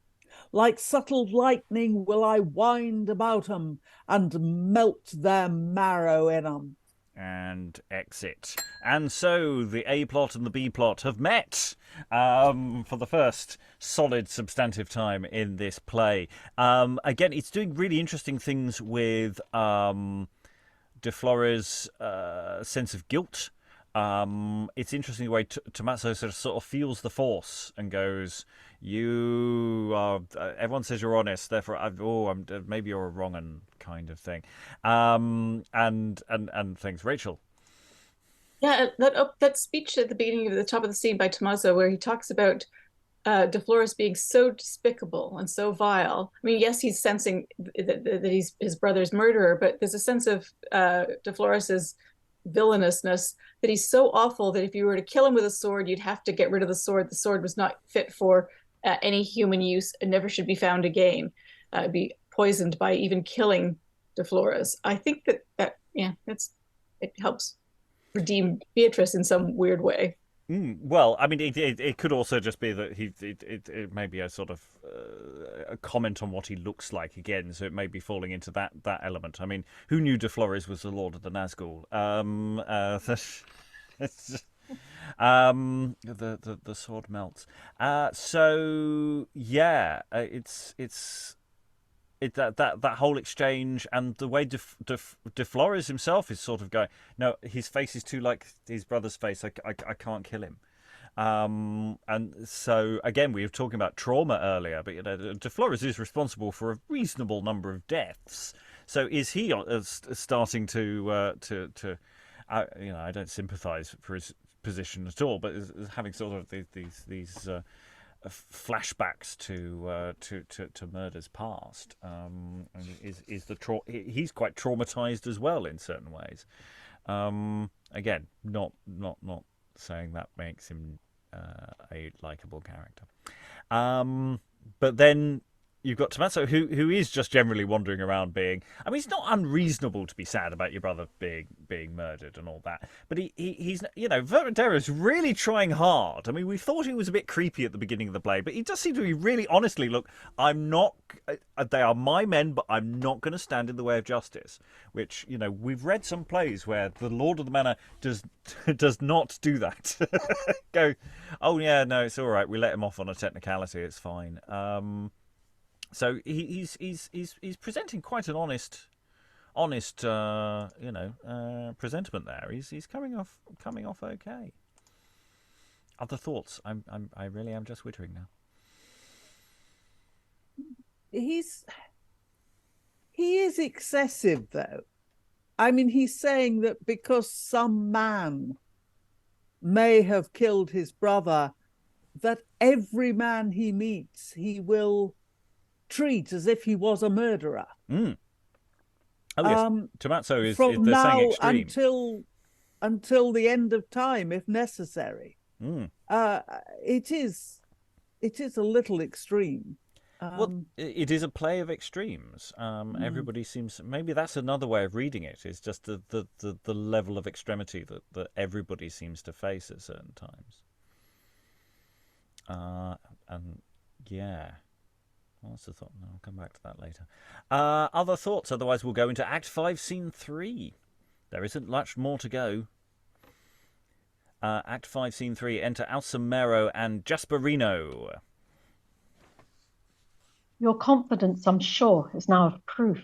Like subtle lightning will I wind about 'em and melt their marrow in 'em. And exit. And so the A plot and the B plot have met for the first solid substantive time in this play. Again, it's doing really interesting things with Deflores' sense of guilt. It's interesting the way Tomazo sort of feels the force and goes, "You are." Everyone says you're honest, therefore, maybe you're a wrong un kind of thing, and things. Rachel. Yeah, that speech at the beginning of the top of the scene by Tomazo, where he talks about Deflores being so despicable and so vile. I mean, yes, he's sensing that he's his brother's murderer, but there's a sense of Deflores's villainousness, that he's so awful that if you were to kill him with a sword, you'd have to get rid of the sword. The sword was not fit for any human use and never should be found again. Be poisoned by even killing Deflores. I think that it helps redeem Beatrice in some weird way. Well, I mean, it could also just be that it may be a sort of a comment on what he looks like again, so it may be falling into that element. I mean, who knew Deflores was the Lord of the Nazgul? The sword melts. So yeah, that whole exchange and the way Deflores himself is sort of going, no, his face is too like his brother's face. I can't kill him. And so again, we were talking about trauma earlier, but Deflores is responsible for a reasonable number of deaths. So is he starting to I don't sympathise for his position at all, but is having sort of these flashbacks to murders past, and he's quite traumatized as well in certain ways. Again, not saying that makes him a likable character, but then you've got Tomazo, who is just generally wandering around being. I mean, it's not unreasonable to be sad about your brother being murdered and all that, but he's Vermandero's really trying hard. I mean, we thought he was a bit creepy at the beginning of the play, but he does seem to be really honestly, look, I'm not. They are my men, but I'm not going to stand in the way of justice. Which we've read some plays where the Lord of the Manor does not do that. Go, oh yeah, no, it's all right. We let him off on a technicality. It's fine. So he's presenting quite an honest presentment there. He's coming off okay. Other thoughts? I really am just wittering now. He is excessive though. I mean, he's saying that because some man may have killed his brother, that every man he meets he will treat as if he was a murderer. Oh yes, Tomazo is from they're now saying extreme. until the end of time, if necessary. It is a little extreme. Well, it is a play of extremes. Everybody seems, maybe that's another way of reading it, is just the level of extremity that everybody seems to face at certain times. And yeah. What's the thought? No, I'll come back to that later. Other thoughts? Otherwise, we'll go into Act 5, Scene 3. There isn't much more to go. Act 5, Scene 3. Enter Alsemero and Jasperino. Your confidence, I'm sure, is now of proof.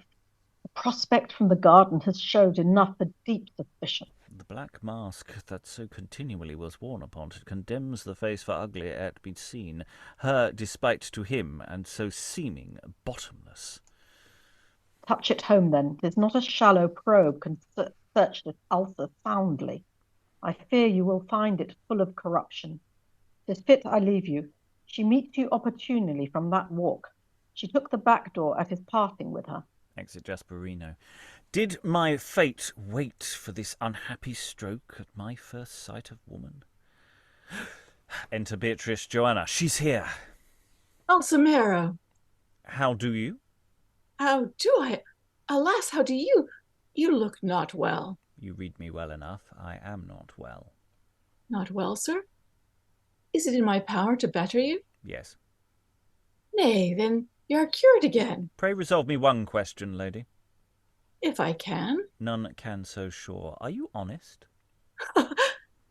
The prospect from the garden has showed enough for deep suspicion. The black mask that so continually was worn upon it condemns the face for ugly it be seen, her despite to him, and so seeming bottomless. Touch it home then. 'Tis not a shallow probe search this ulcer soundly. I fear you will find it full of corruption. 'Tis fit I leave you. She meets you opportunely from that walk. She took the back door at his parting with her. Exit Jasperino. Did my fate wait for this unhappy stroke at my first sight of woman? Enter Beatrice-Joanna. She's here. Alsemero. How do you? How do I? Alas, how do you? You look not well. You read me well enough. I am not well. Not well, sir? Is it in my power to better you? Yes. Nay, then you are cured again. Pray resolve me one question, lady. If I can. None can so sure. Are you honest?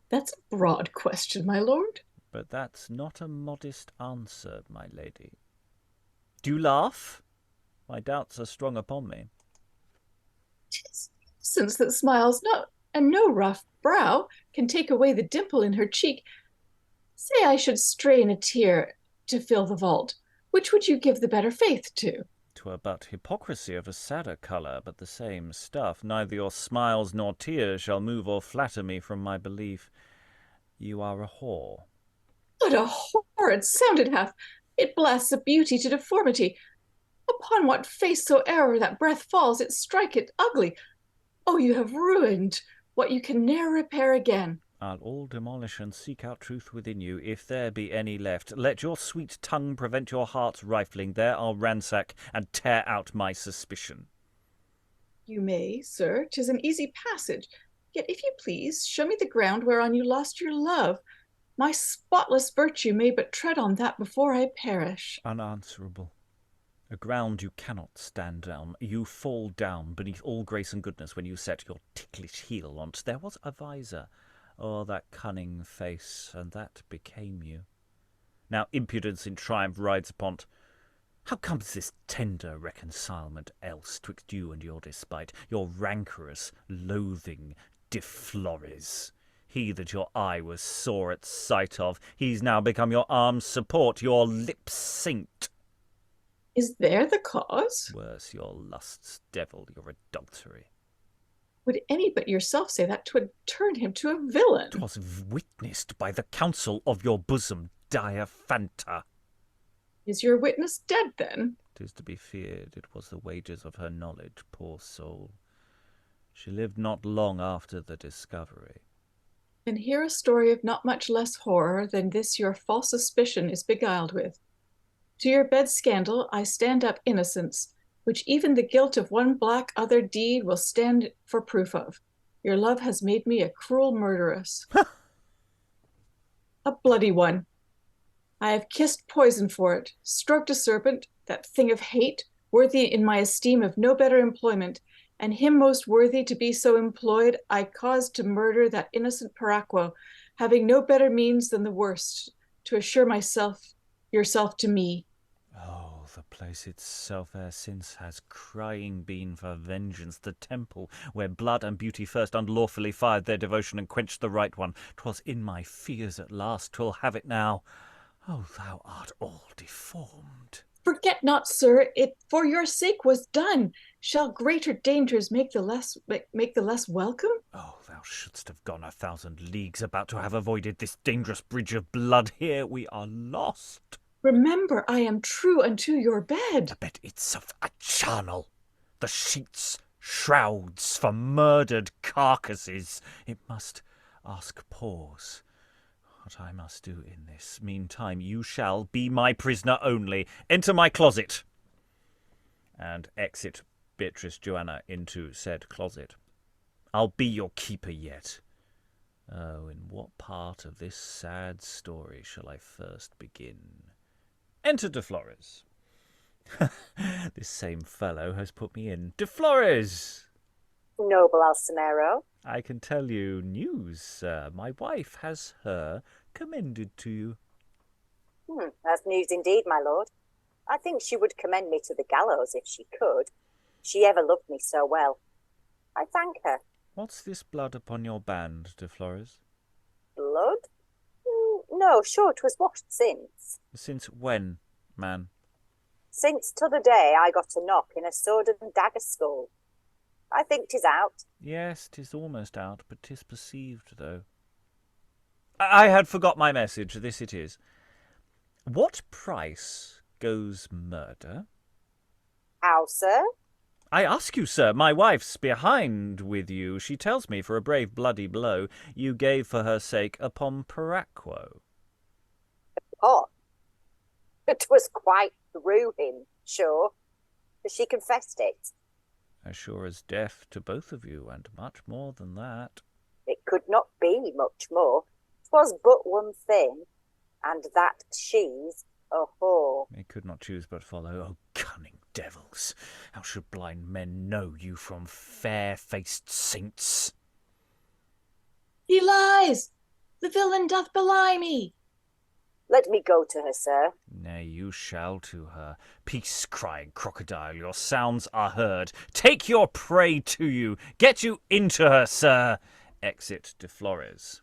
That's a broad question, my lord. But that's not a modest answer, my lady. Do you laugh? My doubts are strong upon me. 'Tis innocence that smiles, and no rough brow can take away the dimple in her cheek. Say I should strain a tear to fill the vault. Which would you give the better faith to? 'Twere but hypocrisy of a sadder colour, but the same stuff. Neither your smiles nor tears shall move or flatter me from my belief. You are a whore. What a horrid sound it hath! It blasts a beauty to deformity. Upon what face soe'er that breath falls, it strike it ugly. Oh, you have ruined what you can ne'er repair again. I'll all demolish and seek out truth within you, if there be any left. Let your sweet tongue prevent your heart's rifling. There I'll ransack and tear out my suspicion. You may, sir. 'Tis an easy passage. Yet, if you please, show me the ground whereon you lost your love. My spotless virtue may but tread on that before I perish. Unanswerable. A ground you cannot stand on. You fall down beneath all grace and goodness when you set your ticklish heel on't. There was a visor o'er that cunning face, and that became you. Now impudence in triumph rides upon't. How comes this tender reconcilement else twixt you and your despite, your rancorous, loathing Deflores? He that your eye was sore at sight of, he's now become your arm's support, your lips saint. Is there the cause? Worse, your lust's devil, your adultery. Would any but yourself say that 'twould turn him to a villain? 'Twas witnessed by the counsel of your bosom, Diaphanta. Is your witness dead, then? 'Tis to be feared it was the wages of her knowledge, poor soul. She lived not long after the discovery. And hear a story of not much less horror than this your false suspicion is beguiled with. To your bed scandal I stand up innocence, which even the guilt of one black other deed will stand for proof of. Your love has made me a cruel murderess. A bloody one. I have kissed poison for it, stroked a serpent, that thing of hate, worthy in my esteem of no better employment, and him most worthy to be so employed, I caused to murder that innocent Paraquo, having no better means than the worst, to assure yourself to me. Oh, the place itself ere since has crying been for vengeance, the temple where blood and beauty first unlawfully fired their devotion and quenched the right one. 'Twas in my fears at last, 'twill have it now. Oh, thou art all deformed. Forget not, sir, it for your sake was done. Shall greater dangers make the less welcome? Oh, thou shouldst have gone 1,000 leagues about to have avoided this dangerous bridge of blood. Here we are lost. Remember, I am true unto your bed. The bed itself a charnel, the sheets shrouds for murdered carcasses. It must ask pause. What I must do in this meantime, you shall be my prisoner only. Enter my closet, and exit Beatrice-Joanna into said closet. I'll be your keeper yet. Oh, in what part of this sad story shall I first begin? Enter Deflores. This same fellow has put me in. Deflores! Noble Alsemero. I can tell you news, sir. My wife has her commended to you. That's news indeed, my lord. I think she would commend me to the gallows if she could. She ever loved me so well. I thank her. What's this blood upon your band, Deflores? Blood? No, sure, 'twas washed since. Since when, man? Since t'other day I got a knock in a sword and dagger skull. I think 'tis out. Yes, 'tis almost out, but 'tis perceived, though. I had forgot my message. This it is. What price goes murder? How, sir? I ask you, sir, my wife's behind with you. She tells me for a brave bloody blow you gave for her sake upon Paraquo. Oh, it was quite through him, sure. She confessed it. As sure as death to both of you, and much more than that. It could not be much more. 'Twas but one thing, and that she's a whore. It could not choose but follow. Oh, cunning devils! How should blind men know you from fair-faced saints? He lies! The villain doth belie me! Let me go to her, sir. Nay, you shall to her. Peace, crying crocodile, your sounds are heard. Take your prey to you. Get you into her, sir. Exit Deflores.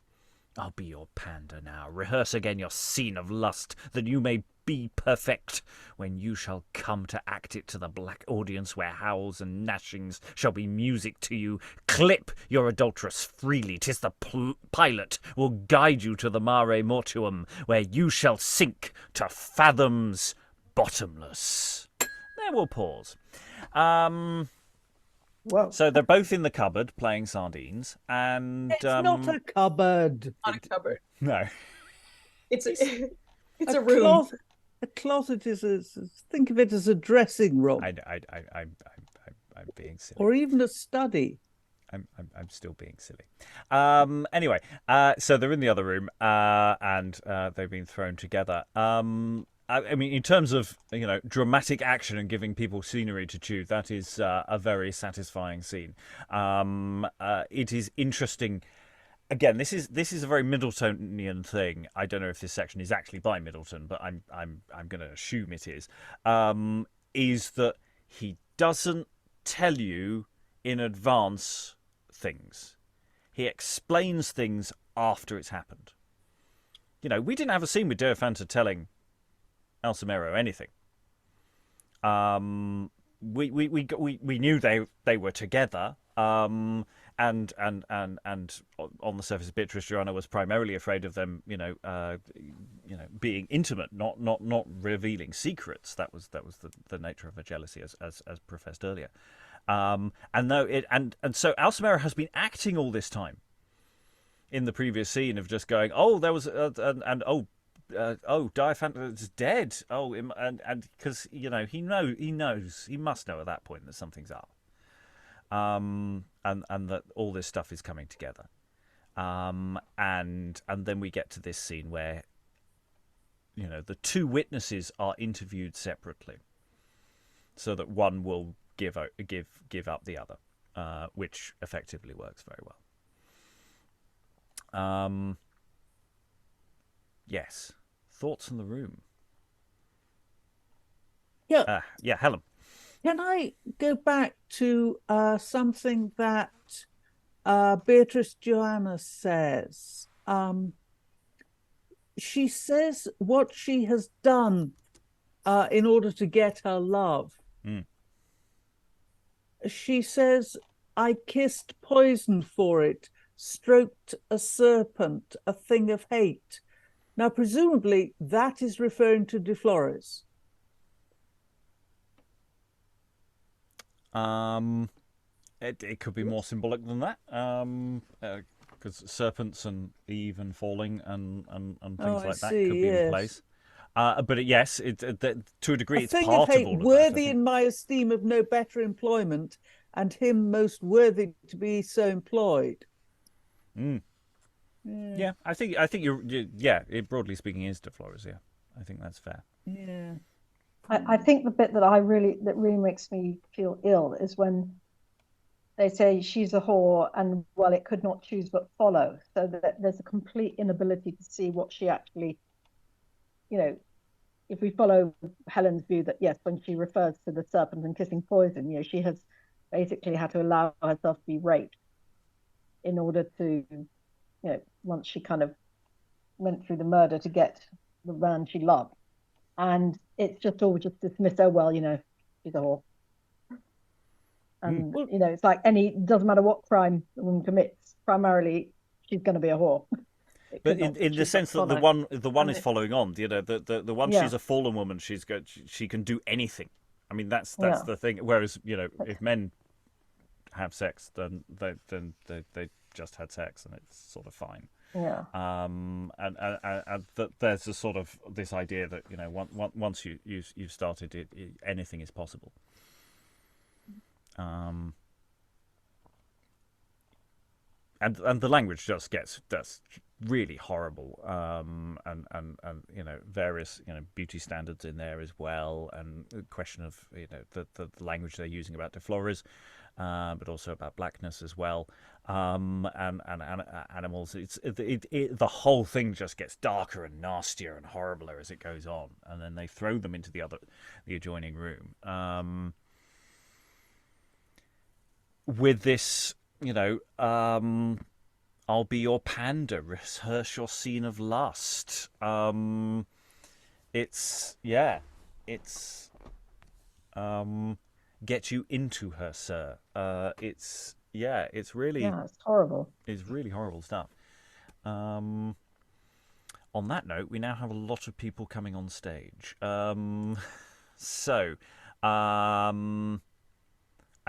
I'll be your pander now. Rehearse again your scene of lust, that you may be perfect when you shall come to act it to the black audience, where howls and gnashings shall be music to you. Clip your adulteress freely. 'Tis the pilot will guide you to the mare mortuum, where you shall sink to fathoms bottomless. There we'll pause. Well, So they're both in the cupboard playing sardines, and it's not a cupboard. Not a cupboard. no. It's a room. A closet is think of it as a dressing room, I'm being silly. or even a study. I'm still being silly. Anyway, so they're in the other room, and they've been thrown together. I mean, in terms of dramatic action and giving people scenery to chew, that is a very satisfying scene. It is interesting. Again, this is a very Middletonian thing. I don't know if this section is actually by Middleton, but I'm going to assume it is. Is that he doesn't tell you in advance things. He explains things after it's happened. We didn't have a scene with Diaphanta telling Alsemero anything. We knew they were together. And on the surface, Beatrice-Joanna was primarily afraid of them, being intimate, not revealing secrets. That was the nature of her jealousy, as professed earlier. So Alsemero has been acting all this time in the previous scene of just going, oh, there was Diaphanta's dead. Oh, and because he knows he must know at that point that something's up. And that all this stuff is coming together. And then we get to this scene where the two witnesses are interviewed separately, so that one will give up the other, which effectively works very well. Yes. Thoughts in the room? Yeah. Helen. Can I go back to something that Beatrice-Joanna says? She says what she has done in order to get her love. Mm. She says, I kissed poison for it, stroked a serpent, a thing of hate. Now, presumably, that is referring to Deflores. It could be more symbolic than that, because serpents and Eve and falling and things like that could be in place. But yes, to a degree, it's part of all of that. Worthy in my esteem of no better employment, and him most worthy to be so employed. Mm. Yeah, I think it broadly speaking is Deflores. Yeah, I think that's fair. Yeah. I think the bit that really makes me feel ill is when they say she's a whore and it could not choose but follow. So that there's a complete inability to see what she actually, if we follow Helen's view that yes, when she refers to the serpent and kissing poison, she has basically had to allow herself to be raped in order to, once she kind of went through the murder to get the man she loved. And it's just all just dismissed. Oh, well, she's a whore. And, it's like doesn't matter what crime the woman commits, primarily she's going to be a whore. But in the sense that the one is following on, the one, she's a fallen woman, she can do anything. I mean, that's the thing. Whereas, if men have sex, then they just had sex and it's sort of fine. Yeah. And that there's a sort of this idea that once you've started it, anything is possible. And the language just that's really horrible. And various beauty standards in there as well, and the question of the language they're using about Deflores, but also about blackness as well. And animals. The whole thing just gets darker and nastier and horribler as it goes on, and then they throw them into the adjoining room. With this, I'll be your panda, rehearse your scene of lust. It's get you into her, sir. It's really... Yeah, it's horrible. It's really horrible stuff. On that note, we now have a lot of people coming on stage.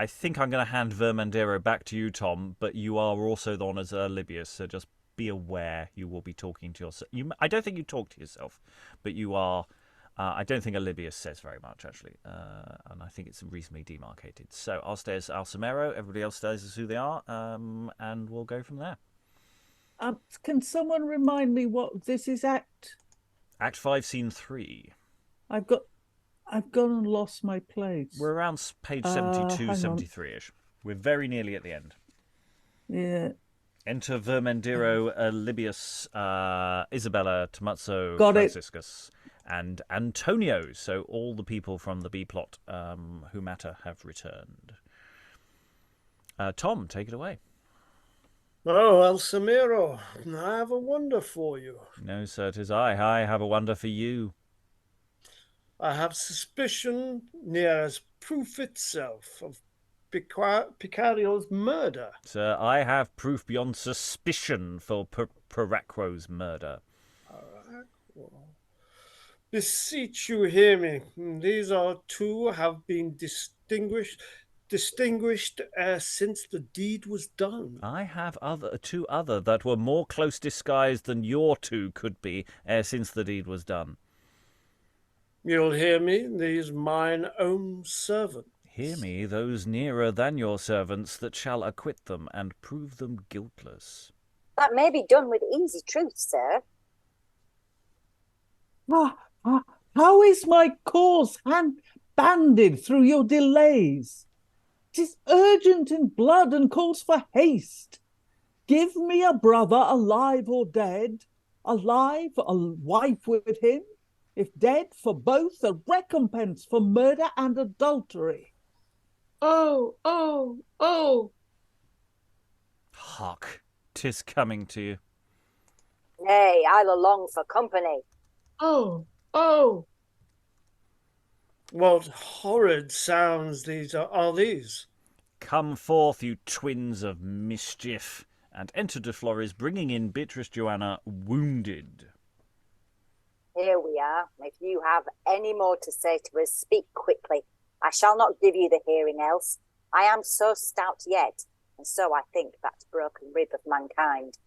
I think I'm going to hand Vermandero back to you, Tom, but you are also on as Alibius, so just be aware you will be talking to yourself. I don't think you talk to yourself, but you are... I don't think Alibius says very much, actually, and I think it's reasonably demarcated. So I'll stay as Alsemero, everybody else stays as who they are, and we'll go from there. Can someone remind me what this is Act 5, Scene 3. I've gone and lost my place. We're around page 72, 73-ish. We're very nearly at the end. Yeah. Enter Vermandero, Alibius, Isabella, Tomazo, Franciscus, and Antonio. So all the people from the B-plot who matter have returned. Tom, take it away. Oh, Alsemero, I have a wonder for you. No, sir, it is I. I have a wonder for you. I have suspicion near as proof itself of Picario's murder. Sir, I have proof beyond suspicion for Paracquo's murder. Beseech you, hear me. These are two have been distinguished since the deed was done. I have two other that were more close disguised than your two could be since the deed was done. You'll hear me, these mine own servants. Hear me, those nearer than your servants that shall acquit them and prove them guiltless. That may be done with easy truth, sir. How is my cause banded through your delays? 'Tis urgent in blood and calls for haste. Give me a brother alive or dead, alive, a wife with him, if dead, for both a recompense for murder and adultery. Oh, oh, oh. Hark, 'tis coming to you. Nay, I'll along for company. Oh, oh. What horrid sounds these are these? Come forth, you twins of mischief, and enter Deflores, bringing in Beatrice-Joanna wounded. Here we are. If you have any more to say to us, speak quickly. I shall not give you the hearing else. I am so stout yet, and so I think that broken rib of mankind.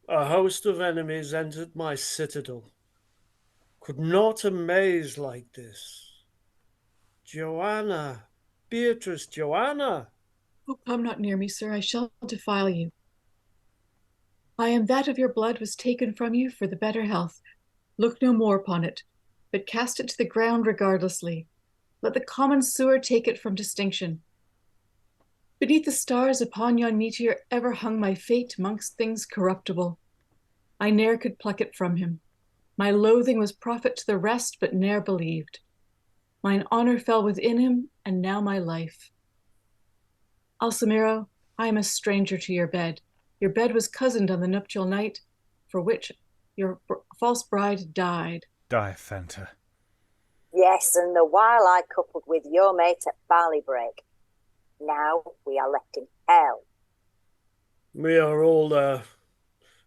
A host of enemies entered my citadel. Could not amaze like this. Joanna, Beatrice-Joanna. Oh, come not near me, sir. I shall defile you. I am that of your blood was taken from you for the better health. Look no more upon it, but cast it to the ground regardlessly. Let the common sewer take it from distinction. Beneath the stars upon yon meteor ever hung my fate mongst things corruptible. I ne'er could pluck it from him. My loathing was profit to the rest, but ne'er believed. Mine honor fell within him, and now my life. Alsemero, I am a stranger to your bed. Your bed was cozened on the nuptial night, for which your false bride died. Diaphanta. Yes, and the while I coupled with your mate at barley break. Now we are left in hell. We are all there,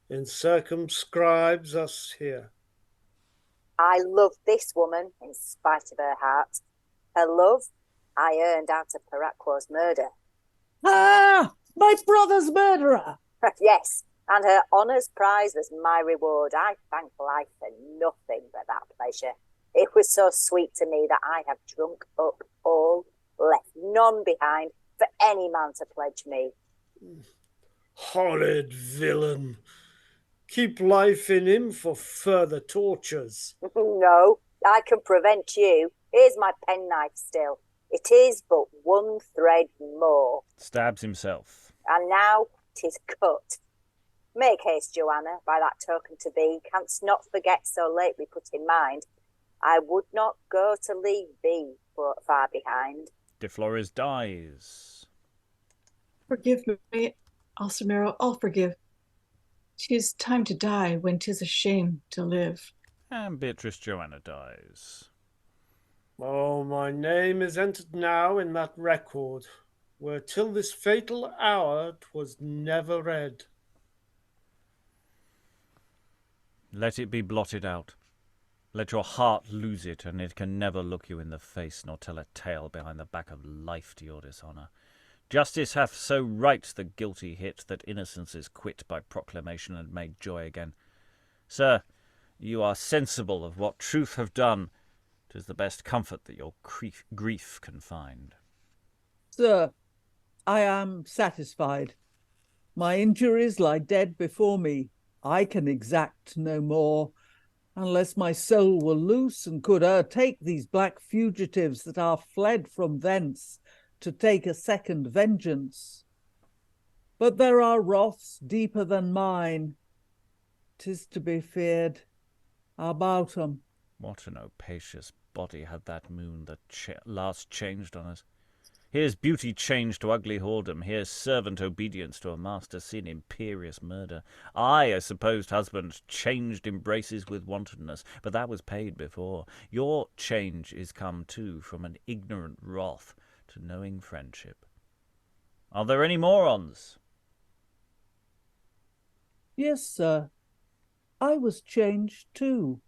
and circumscribes us here. I love this woman in spite of her heart. Her love I earned out of Paraquo's murder. Ah, my brother's murderer! Yes, and her honour's prize was my reward. I thank life for nothing but that pleasure. It was so sweet to me that I have drunk up all, left none behind for any man to pledge me. Horrid villain! Keep life in him for further tortures. No, I can prevent you. Here's my penknife still. It is but one thread more. Stabs himself. And now 'tis cut. Make haste, Joanna, by that token to be. Canst not forget so lately put in mind. I would not go to leave thee far behind. Deflores dies. Forgive me, Alsemero, I'll forgive. 'Tis time to die when 'tis a shame to live. And Beatrice-Joanna dies. Oh, my name is entered now in that record, where till this fatal hour 'twas never read. Let it be blotted out. Let your heart lose it, and it can never look you in the face, nor tell a tale behind the back of life to your dishonour. Justice hath so right the guilty hit, that innocence is quit by proclamation and made joy again. Sir, you are sensible of what truth have done. 'Tis the best comfort that your grief can find. Sir, I am satisfied. My injuries lie dead before me. I can exact no more, unless my soul were loose and could o'ertake these black fugitives that are fled from thence to take a second vengeance. But there are wraths deeper than mine. 'Tis to be feared about 'em. What an opacious body had that moon that last changed on us. Here's beauty changed to ugly whoredom. Here's servant obedience to a master sin, imperious murder. I, a supposed husband, changed embraces with wantonness, but that was paid before. Your change is come, too, from an ignorant wrath to knowing friendship. Are there any morons? Yes, sir. I was changed, too.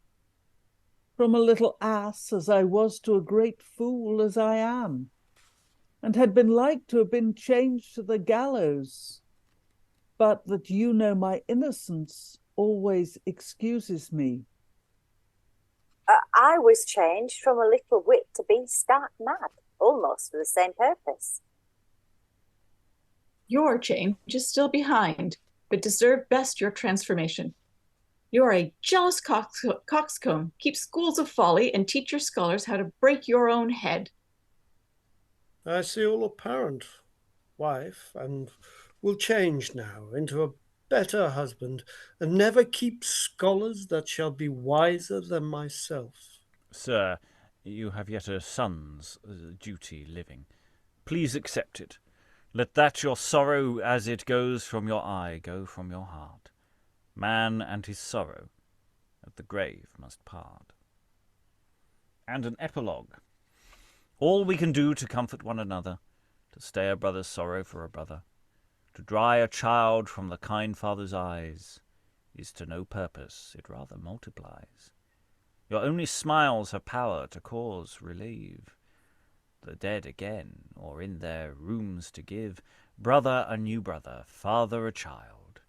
From a little ass as I was to a great fool as I am, and had been like to have been changed to the gallows, but that you know my innocence always excuses me. I was changed from a little wit to be stark mad, almost for the same purpose. Your change is still behind, but deserve best your transformation. You are a jealous coxcomb. Keep schools of folly and teach your scholars how to break your own head. I see all apparent, wife, and will change now into a better husband, and never keep scholars that shall be wiser than myself. Sir, you have yet a son's duty living. Please accept it. Let that your sorrow as it goes from your eye go from your heart. Man and his sorrow at the grave must part. And an epilogue. All we can do to comfort one another, to stay a brother's sorrow for a brother, to dry a child from the kind father's eyes, is to no purpose, it rather multiplies. Your only smiles have power to cause relieve the dead again, or in their rooms to give brother a new brother, father a child.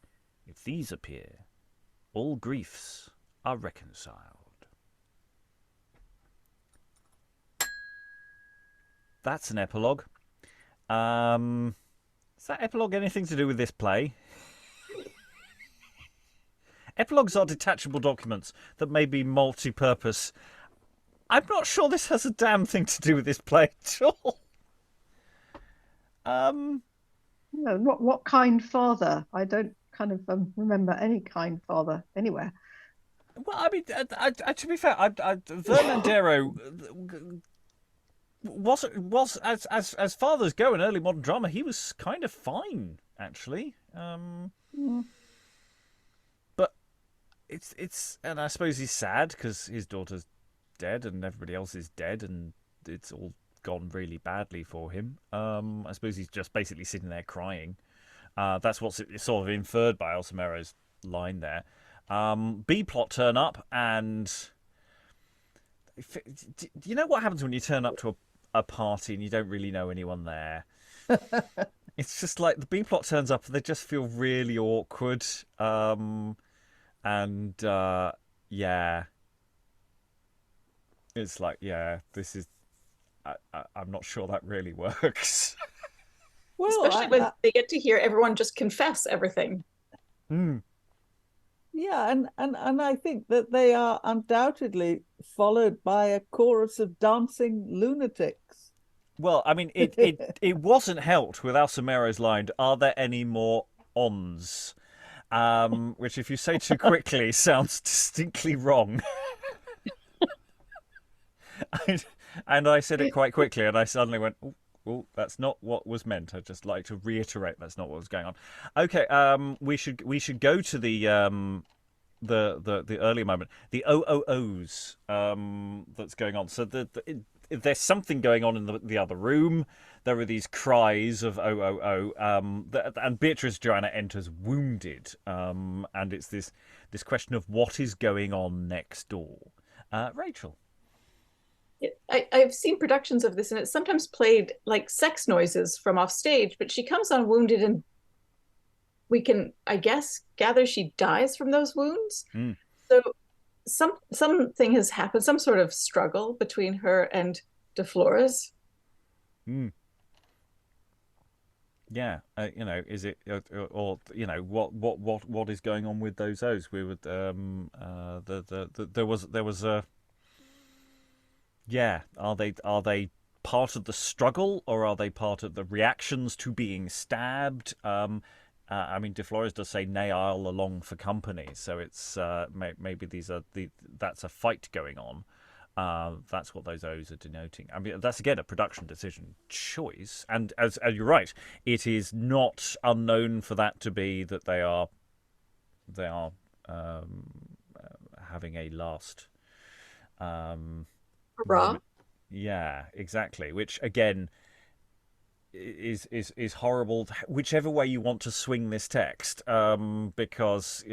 If these appear, all griefs are reconciled. That's an epilogue. Is that epilogue anything to do with this play? Epilogues are detachable documents that may be multi-purpose. I'm not sure this has a damn thing to do with this play at all. No, what kind father? I don't kind of remember any kind father anywhere. Well, I mean, to be fair, Vermandero was as fathers go in early modern drama, he was kind of fine actually. But it's and I suppose he's sad because his daughter's dead and everybody else is dead and it's all gone really badly for him. I suppose he's just basically sitting there crying. That's what's sort of inferred by Alsemero's line there. B-plot turn up, and do you know what happens when you turn up to a party and you don't really know anyone there? It's just like the B-plot turns up and they just feel really awkward. Yeah. It's like, yeah, this is... I'm not sure that really works. Well, especially when they get to hear everyone just confess everything. Yeah, and I think that they are undoubtedly followed by a chorus of dancing lunatics. Well, I mean, it wasn't helped with Alsemero's line, "Are there any more ons?" Which, if you say too quickly, sounds distinctly wrong. And I said it quite quickly, and I suddenly went, "Oh, that's not what was meant." I'd just like to reiterate that's not what was going on. Okay, we should go to the earlier moment, the OOOs that's going on. So there's something going on in the other room. There are these cries of OOO, and Beatrice-Joanna enters wounded, and it's this question of what is going on next door. Rachel. I've seen productions of this, and it's sometimes played like sex noises from off stage, but she comes on wounded, and we can, I guess, gather she dies from those wounds. So something has happened, some sort of struggle between her and Deflores. Yeah, is it, or what is going on with those O's? We would there was a. Yeah, are they part of the struggle, or are they part of the reactions to being stabbed? I mean, Deflores does say, "Nay, I'll along for company," so it's maybe that's a fight going on. That's what those O's are denoting. I mean, that's again a production decision choice, and as you're right, it is not unknown for that to be that they are having a last. Hurrah. Yeah, exactly. Which again is horrible. Whichever way you want to swing this text, because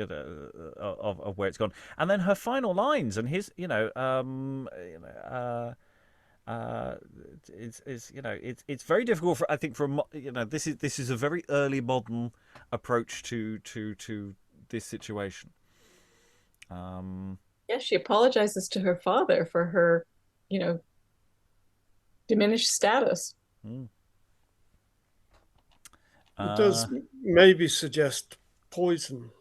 of where it's gone, and then her final lines and his, it's very difficult for, I think, this is a very early modern approach to this situation. Yes, she apologizes to her father for her, diminished status. It does maybe suggest poison.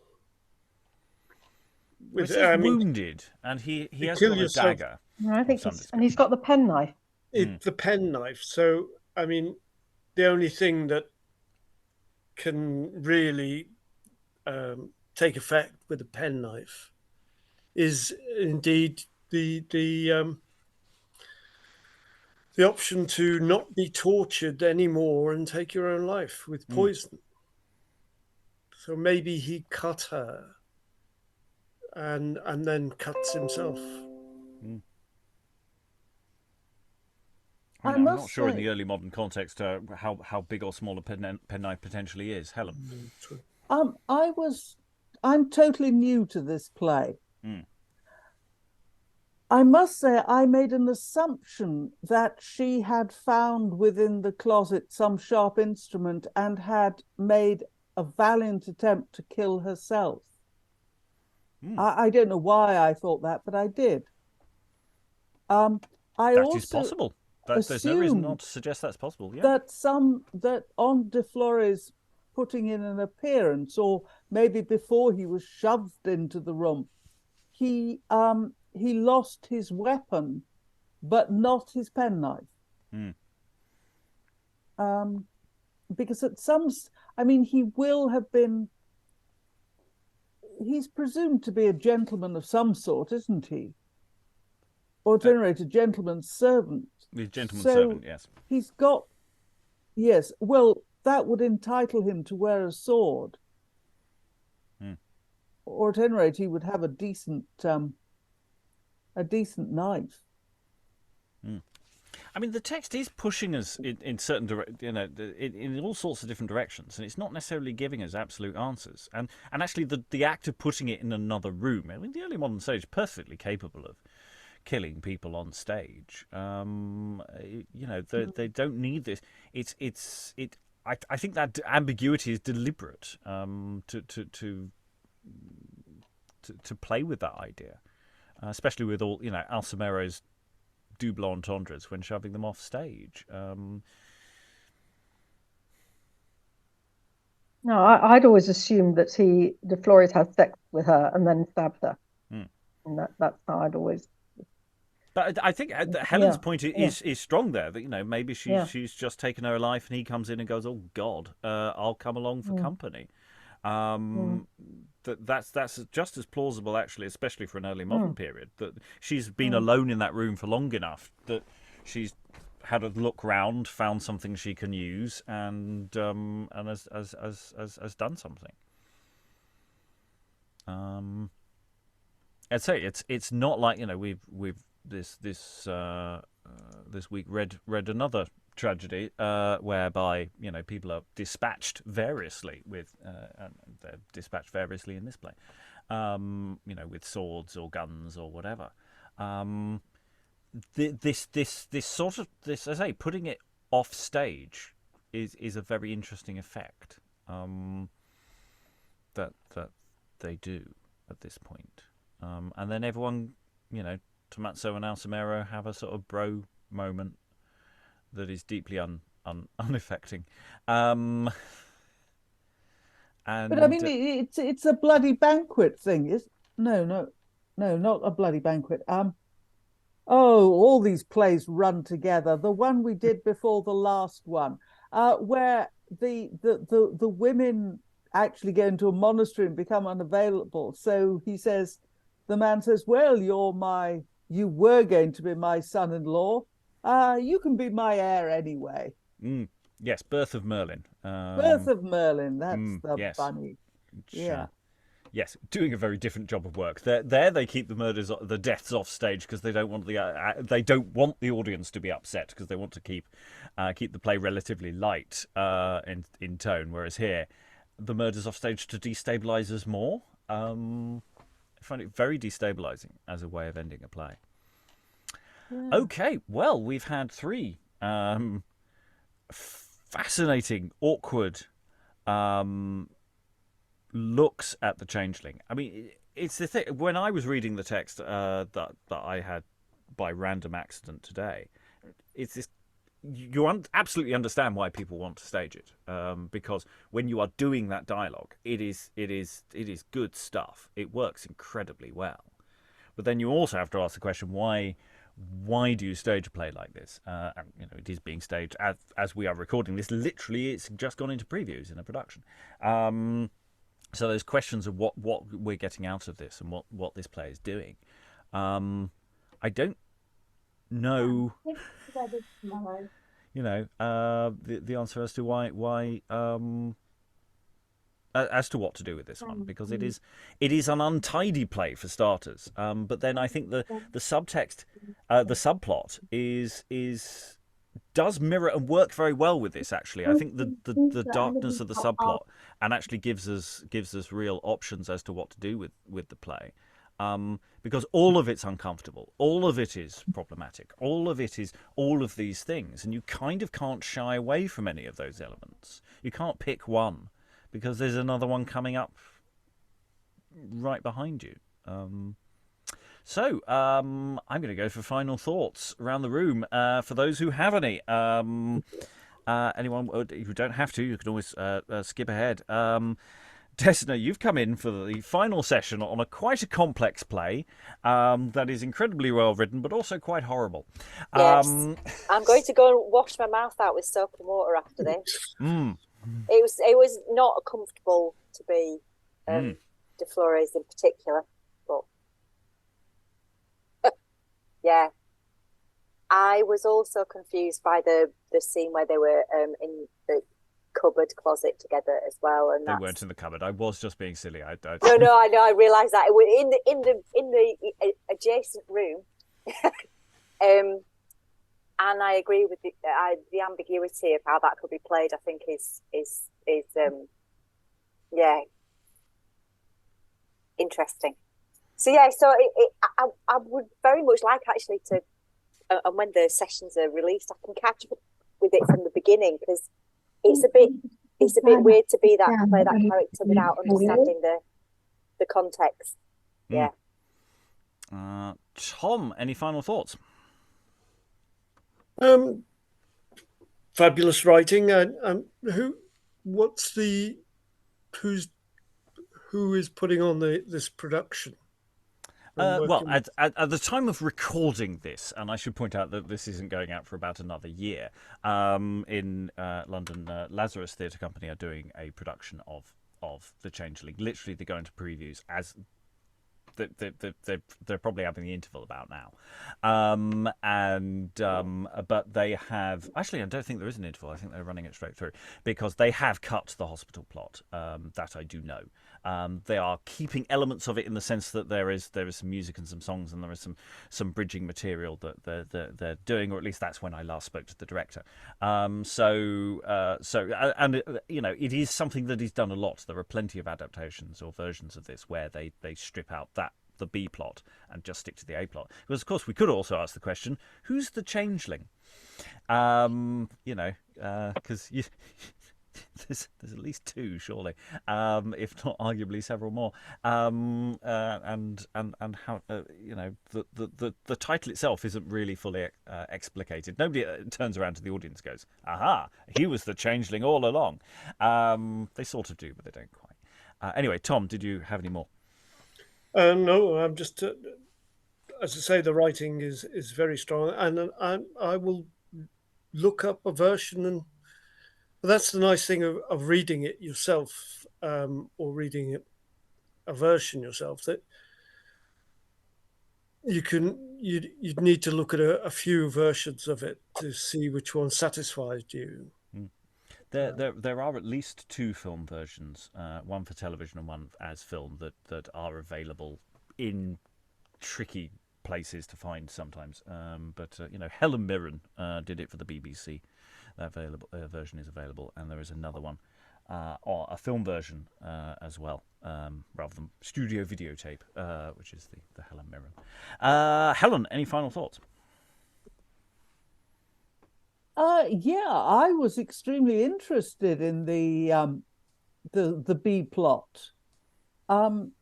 He's wounded, and he has got a dagger. No, I think he's got the penknife. The penknife. So, I mean, the only thing that can really take effect with a penknife is indeed the option to not be tortured anymore and take your own life with poison. So maybe he cut her and then cuts himself. I mean, I'm not sure in the early modern context how big or small a penknife potentially is. Helen? I'm totally new to this play. I must say I made an assumption that she had found within the closet some sharp instrument and had made a valiant attempt to kill herself. I don't know why I thought that, but I did. That is possible. There's no reason not to suggest that's possible. Yeah. That on Deflores putting in an appearance, or maybe before he was shoved into the room, he lost his weapon, but not his penknife. Because he will have been. He's presumed to be a gentleman of some sort, isn't he? Or generate a gentleman's servant. The gentleman's servant, yes. He's got, yes. Well, that would entitle him to wear a sword. Or at any rate, he would have a decent knife. I mean, the text is pushing us in certain in all sorts of different directions, and it's not necessarily giving us absolute answers. And actually, the act of putting it in another room. I mean, the early modern stage is perfectly capable of killing people on stage. They don't need this. I think that ambiguity is deliberate to play with that idea, especially with all Alsemero's double entendres when shoving them off stage. No, I'd always assumed that Deflores had sex with her and then stabbed her, and that's how I'd always. But I think Helen's point is strong there. That maybe she's just taken her life, and he comes in and goes, "Oh God, I'll come along for company." That's just as plausible, actually, especially for an early modern period. That she's been alone in that room for long enough that she's had a look round, found something she can use, and has done something. I'd say it's not like we've this week read another tragedy whereby people are dispatched variously with and they're dispatched variously in this play, with swords or guns or whatever. This sort of as I say, putting it off stage is a very interesting effect that they do at this point, and then everyone Tomazo and Alsemero have a sort of bro moment that is deeply unaffecting. And but I mean, it's a bloody banquet thing. No, not a bloody banquet. All these plays run together. The one we did before the last one, where the women actually go into a monastery and become unavailable. So the man says, "Well, you were going to be my son-in-law. You can be my heir anyway." Yes, Birth of Merlin. Birth of Merlin. That's the bunny. Yeah. Yes, doing a very different job of work. There they keep the deaths off stage because they don't want the audience to be upset, because they want to keep the play relatively light in tone. Whereas here, the murders off stage to destabilise us more. I find it very destabilising as a way of ending a play. Yeah. Okay, well, we've had 3 fascinating, awkward looks at the Changeling. I mean, it's the thing. When I was reading the text that I had by random accident today, it's this. You absolutely understand why people want to stage it, because when you are doing that dialogue, it is good stuff. It works incredibly well. But then you also have to ask the question, why do you stage a play like this? And it is being staged as we are recording this. Literally, it's just gone into previews in a production. So there's questions of what we're getting out of this and what this play is doing. I don't know, the answer as to why as to what to do with this one, because it is an untidy play for starters. But then I think the subtext, the subplot does mirror and work very well with this. Actually, I think the darkness of the subplot and actually gives us real options as to what to do with the play, because all of it's uncomfortable, all of it is problematic, all of it is all of these things, and you kind of can't shy away from any of those elements. You can't pick one, because there's another one coming up right behind you. So I'm going to go for final thoughts around the room. For those who have any, anyone, you don't have to, you can always skip ahead. Desna, you've come in for the final session on quite a complex play that is incredibly well written, but also quite horrible. Yes, I'm going to go and wash my mouth out with soap and water after this. It was not comfortable to be Deflores in particular, but yeah. I was also confused by the scene where they were in the cupboard closet together as well, and they weren't in the cupboard. I was just being silly. No, I know. I realised that it was in the adjacent room, and and I agree with the ambiguity of how that could be played. I think is interesting. So I would very much like actually to, and when the sessions are released, I can catch up with it from the beginning, because it's a bit weird to play that character without understanding the context. Yeah. Tom, any final thoughts? Fabulous writing. Who is putting on this production? Well, at the time of recording this, and I should point out that this isn't going out for about another year, in London, Lazarus Theatre Company are doing a production of The Changeling. Literally, they're going to previews as they're probably having the interval about now, but they have actually, I don't think there is an interval. I think they're running it straight through, because they have cut the hospital plot. That I do know. They are keeping elements of it in the sense that there is some music and some songs, and there is some bridging material that they're doing, or at least that's when I last spoke to the director. It is something that he's done a lot. There are plenty of adaptations or versions of this where they strip out the B plot and just stick to the A plot. Because of course we could also ask the question, who's the Changeling? Because there's at least two, surely, if not arguably several more. And how the title itself isn't really fully explicated. Nobody turns around to the audience and goes, "Aha! He was the Changeling all along." They sort of do, but they don't quite. Anyway, Tom, did you have any more? No, I'm just, as I say, the writing is very strong, and I will look up a version, and that's the nice thing of reading it yourself, or reading a version yourself, that you'd need to look at a few versions of it to see which one satisfied you. There are at least two film versions, one for television and one as film, that are available in tricky places to find sometimes. But Helen Mirren did it for the BBC. That version is available, and there is another one, or a film version as well, rather than studio videotape, which is the Helen Mirren. Helen, any final thoughts? I was extremely interested in the B plot. I'm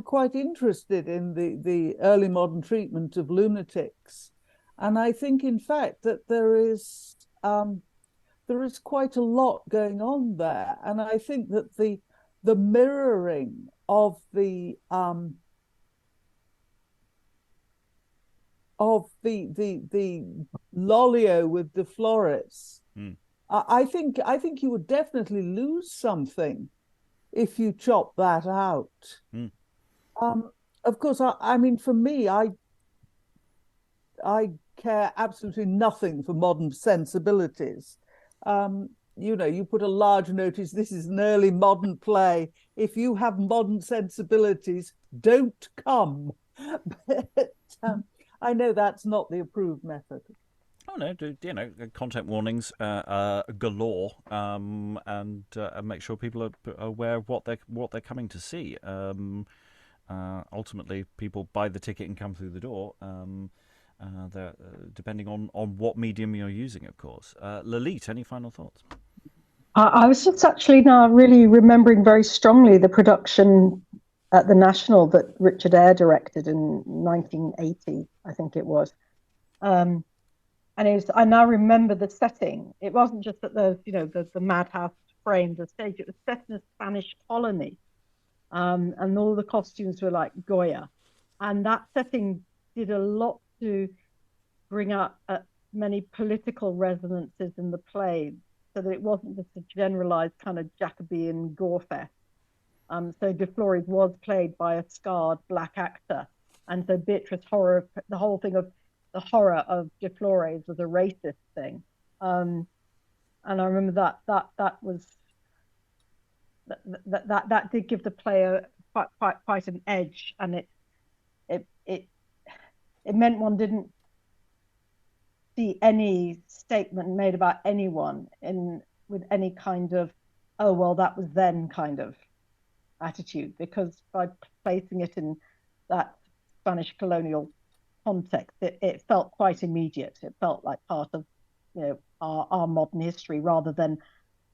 quite interested in the early modern treatment of lunatics, and I think, in fact, that there is quite a lot going on there, and I think that the mirroring of the Lollio with Deflores, I think you would definitely lose something if you chop that out. Of course, I mean, for me, I care absolutely nothing for modern sensibilities. You put a large notice, this is an early modern play. If you have modern sensibilities, don't come. But I know that's not the approved method. Oh no! Content warnings galore, and make sure people are aware of what they're coming to see. Ultimately, people buy the ticket and come through the door. Depending on what medium you're using, of course. Lalitte, any final thoughts? I was just actually now really remembering very strongly the production at the National that Richard Eyre directed in 1980, I think it was. And I now remember the setting. It wasn't just that the madhouse framed the stage. It was set in a Spanish colony, and all the costumes were like Goya, and that setting did a lot to bring up many political resonances in the play, so that it wasn't just a generalized kind of Jacobean gore fest. So Deflores was played by a scarred black actor, and so Beatrice the whole thing of the horror of Deflores was a racist thing, and I remember that did give the player quite an edge, and it it meant one didn't see any statement made about anyone with any kind of, oh, well, that was then kind of attitude, because by placing it in that Spanish colonial context, it felt quite immediate. It felt like part of, our modern history, rather than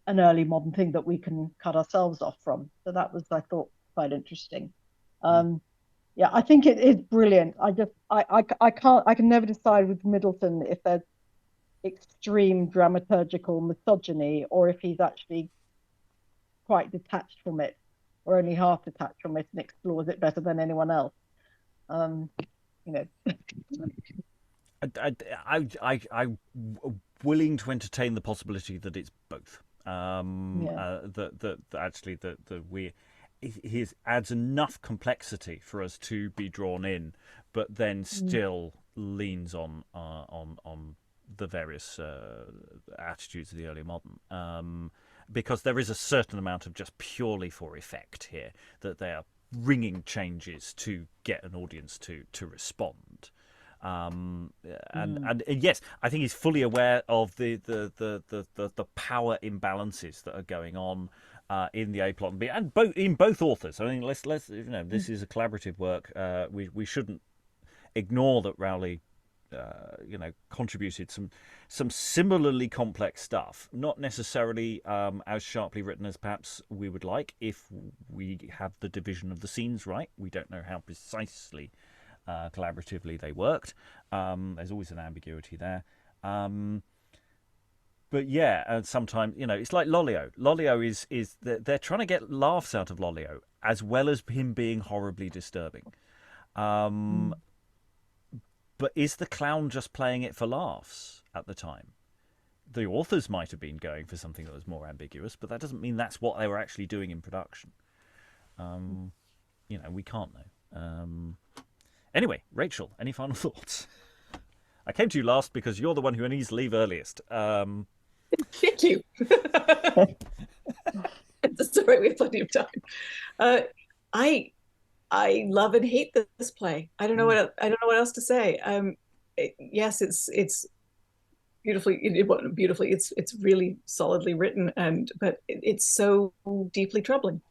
an early modern thing that we can cut ourselves off from. So that was, I thought, quite interesting. Yeah, I think it is brilliant. I can never decide with Middleton if there's extreme dramaturgical misogyny or if he's actually quite detached from it, or only half detached from it, and explores it better than anyone else. I'm willing to entertain the possibility that it's both. That actually he adds enough complexity for us to be drawn in, but then still leans on the various attitudes of the early modern. Because there is a certain amount of just purely for effect here, that they are ringing changes to get an audience to respond. And yes, I think he's fully aware of the power imbalances that are going on in the A plot and B, and in both authors. I mean, let's this is a collaborative work. We shouldn't ignore that Rowley contributed some similarly complex stuff, not necessarily as sharply written as perhaps we would like if we have the division of the scenes right. We don't know how precisely collaboratively they worked. There's always an ambiguity there. But yeah, sometimes, it's like Lollio. Lollio is they're trying to get laughs out of Lollio as well as him being horribly disturbing. But is the clown just playing it for laughs at the time? The authors might have been going for something that was more ambiguous, but that doesn't mean that's what they were actually doing in production. We can't know. Anyway, Rachel, any final thoughts? I came to you last because you're the one who needs to leave earliest. Thank you. That's all right. We have plenty of time. I love and hate this play. I don't know what else to say. Yes, it's beautifully. It's really solidly written, but it's so deeply troubling.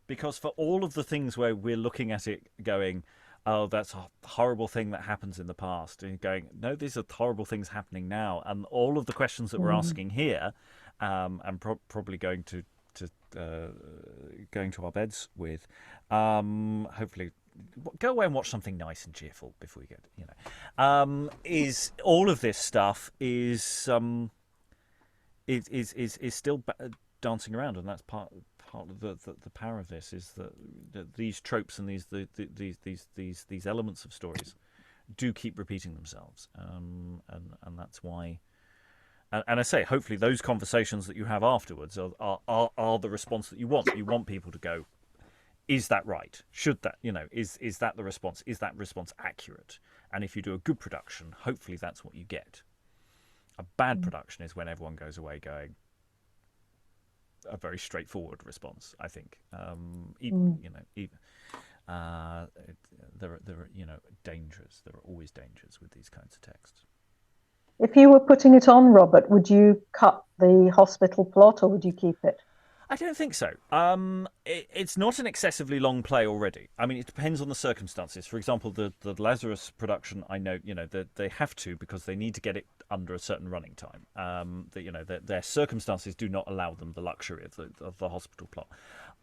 Because for all of the things where we're looking at it going, oh, that's a horrible thing that happens in the past, and going, no, these are horrible things happening now, and all of the questions that we're asking here, and probably going to our beds with, hopefully go away and watch something nice and cheerful before we get, is all of this stuff is still dancing around, and that's part of the power of this, is that these tropes and these elements of stories do keep repeating themselves, and that's why. And I say, hopefully, those conversations that you have afterwards are the response that you want. You want people to go, is that right? Should that, is that the response? Is that response accurate? And if you do a good production, hopefully that's what you get. A bad production is when everyone goes away going, a very straightforward response, I think. There are dangers. There are always dangers with these kinds of texts. If you were putting it on, Robert, would you cut the hospital plot or would you keep it? I don't think so. It's not an excessively long play already. I mean, it depends on the circumstances. For example, the Lazarus production, I know, they have to, because they need to get it under a certain running time. Their circumstances do not allow them the luxury of the hospital plot.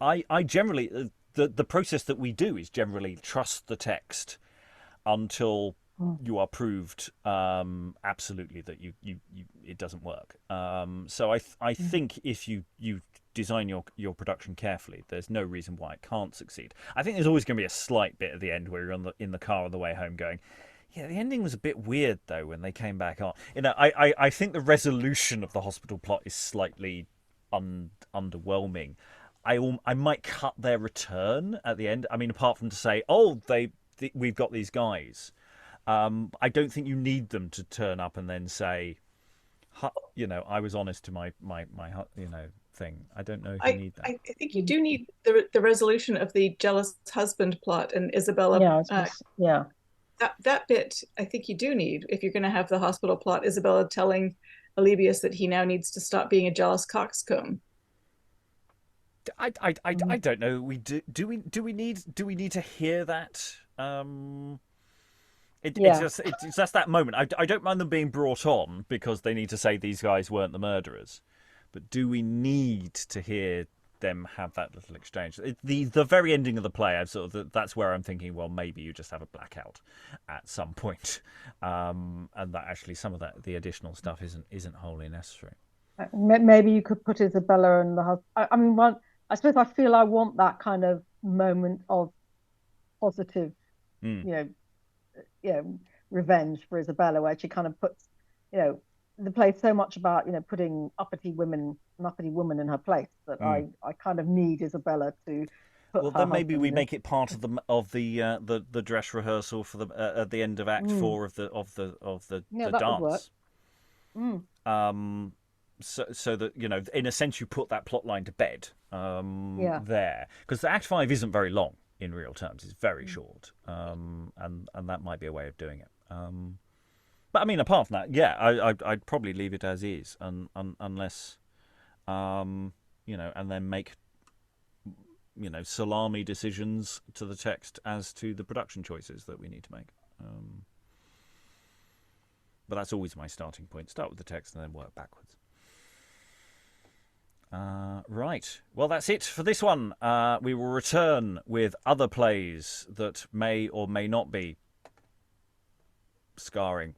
I generally, the process that we do is generally trust the text until you are proved absolutely that it doesn't work. So I think if you design your production carefully, there's no reason why it can't succeed. I think there's always going to be a slight bit at the end where you're in the car on the way home going, yeah, the ending was a bit weird though when they came back on. I think the resolution of the hospital plot is slightly underwhelming. I might cut their return at the end. I mean, apart from to say, oh, we've got these guys. I don't think you need them to turn up and then say, I was honest to my thing. I don't know if you need that. I think you do need the resolution of the jealous husband plot and Isabella. Yeah, That bit I think you do need if you're going to have the hospital plot. Isabella telling Alibius that he now needs to stop being a jealous coxcomb. I don't know. Do we need to hear that? It's just that moment. I don't mind them being brought on because they need to say these guys weren't the murderers, but do we need to hear them have that little exchange? The very ending of the play, that's where I'm thinking, well, maybe you just have a blackout at some point, and that actually some of the additional stuff isn't wholly necessary. Maybe you could put Isabella and the husband. I suppose I feel I want that kind of moment of positive, revenge for Isabella, where she kind of puts, the play so much about putting an uppity woman in her place that I kind of need Isabella to. Well, then maybe we make it part of the dress rehearsal for at the end of Act 4 of the dance. So that in a sense you put that plot line to bed there, because Act 5 isn't very long in real terms. It's very short, and that might be a way of doing it. But I mean, apart from that, I'd probably leave it as is, unless and then make salami decisions to the text as to the production choices that we need to make. But that's always my starting point. Start with the text and then work backwards. Right. Well, that's it for this one. We will return with other plays that may or may not be scarring.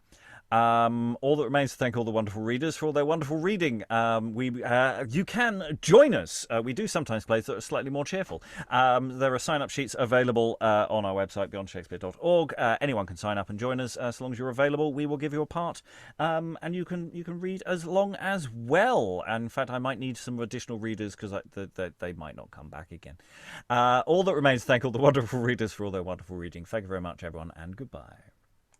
All that remains to thank all the wonderful readers for all their wonderful reading. You can join us. We do sometimes plays that are slightly more cheerful. There are sign-up sheets available on our website, beyondshakespeare.org. Anyone can sign up and join us as long as you're available. We will give you a part, and you can read as long as well. And in fact, I might need some additional readers because they might not come back again. All that remains to thank all the wonderful readers for all their wonderful reading. Thank you very much, everyone, and goodbye.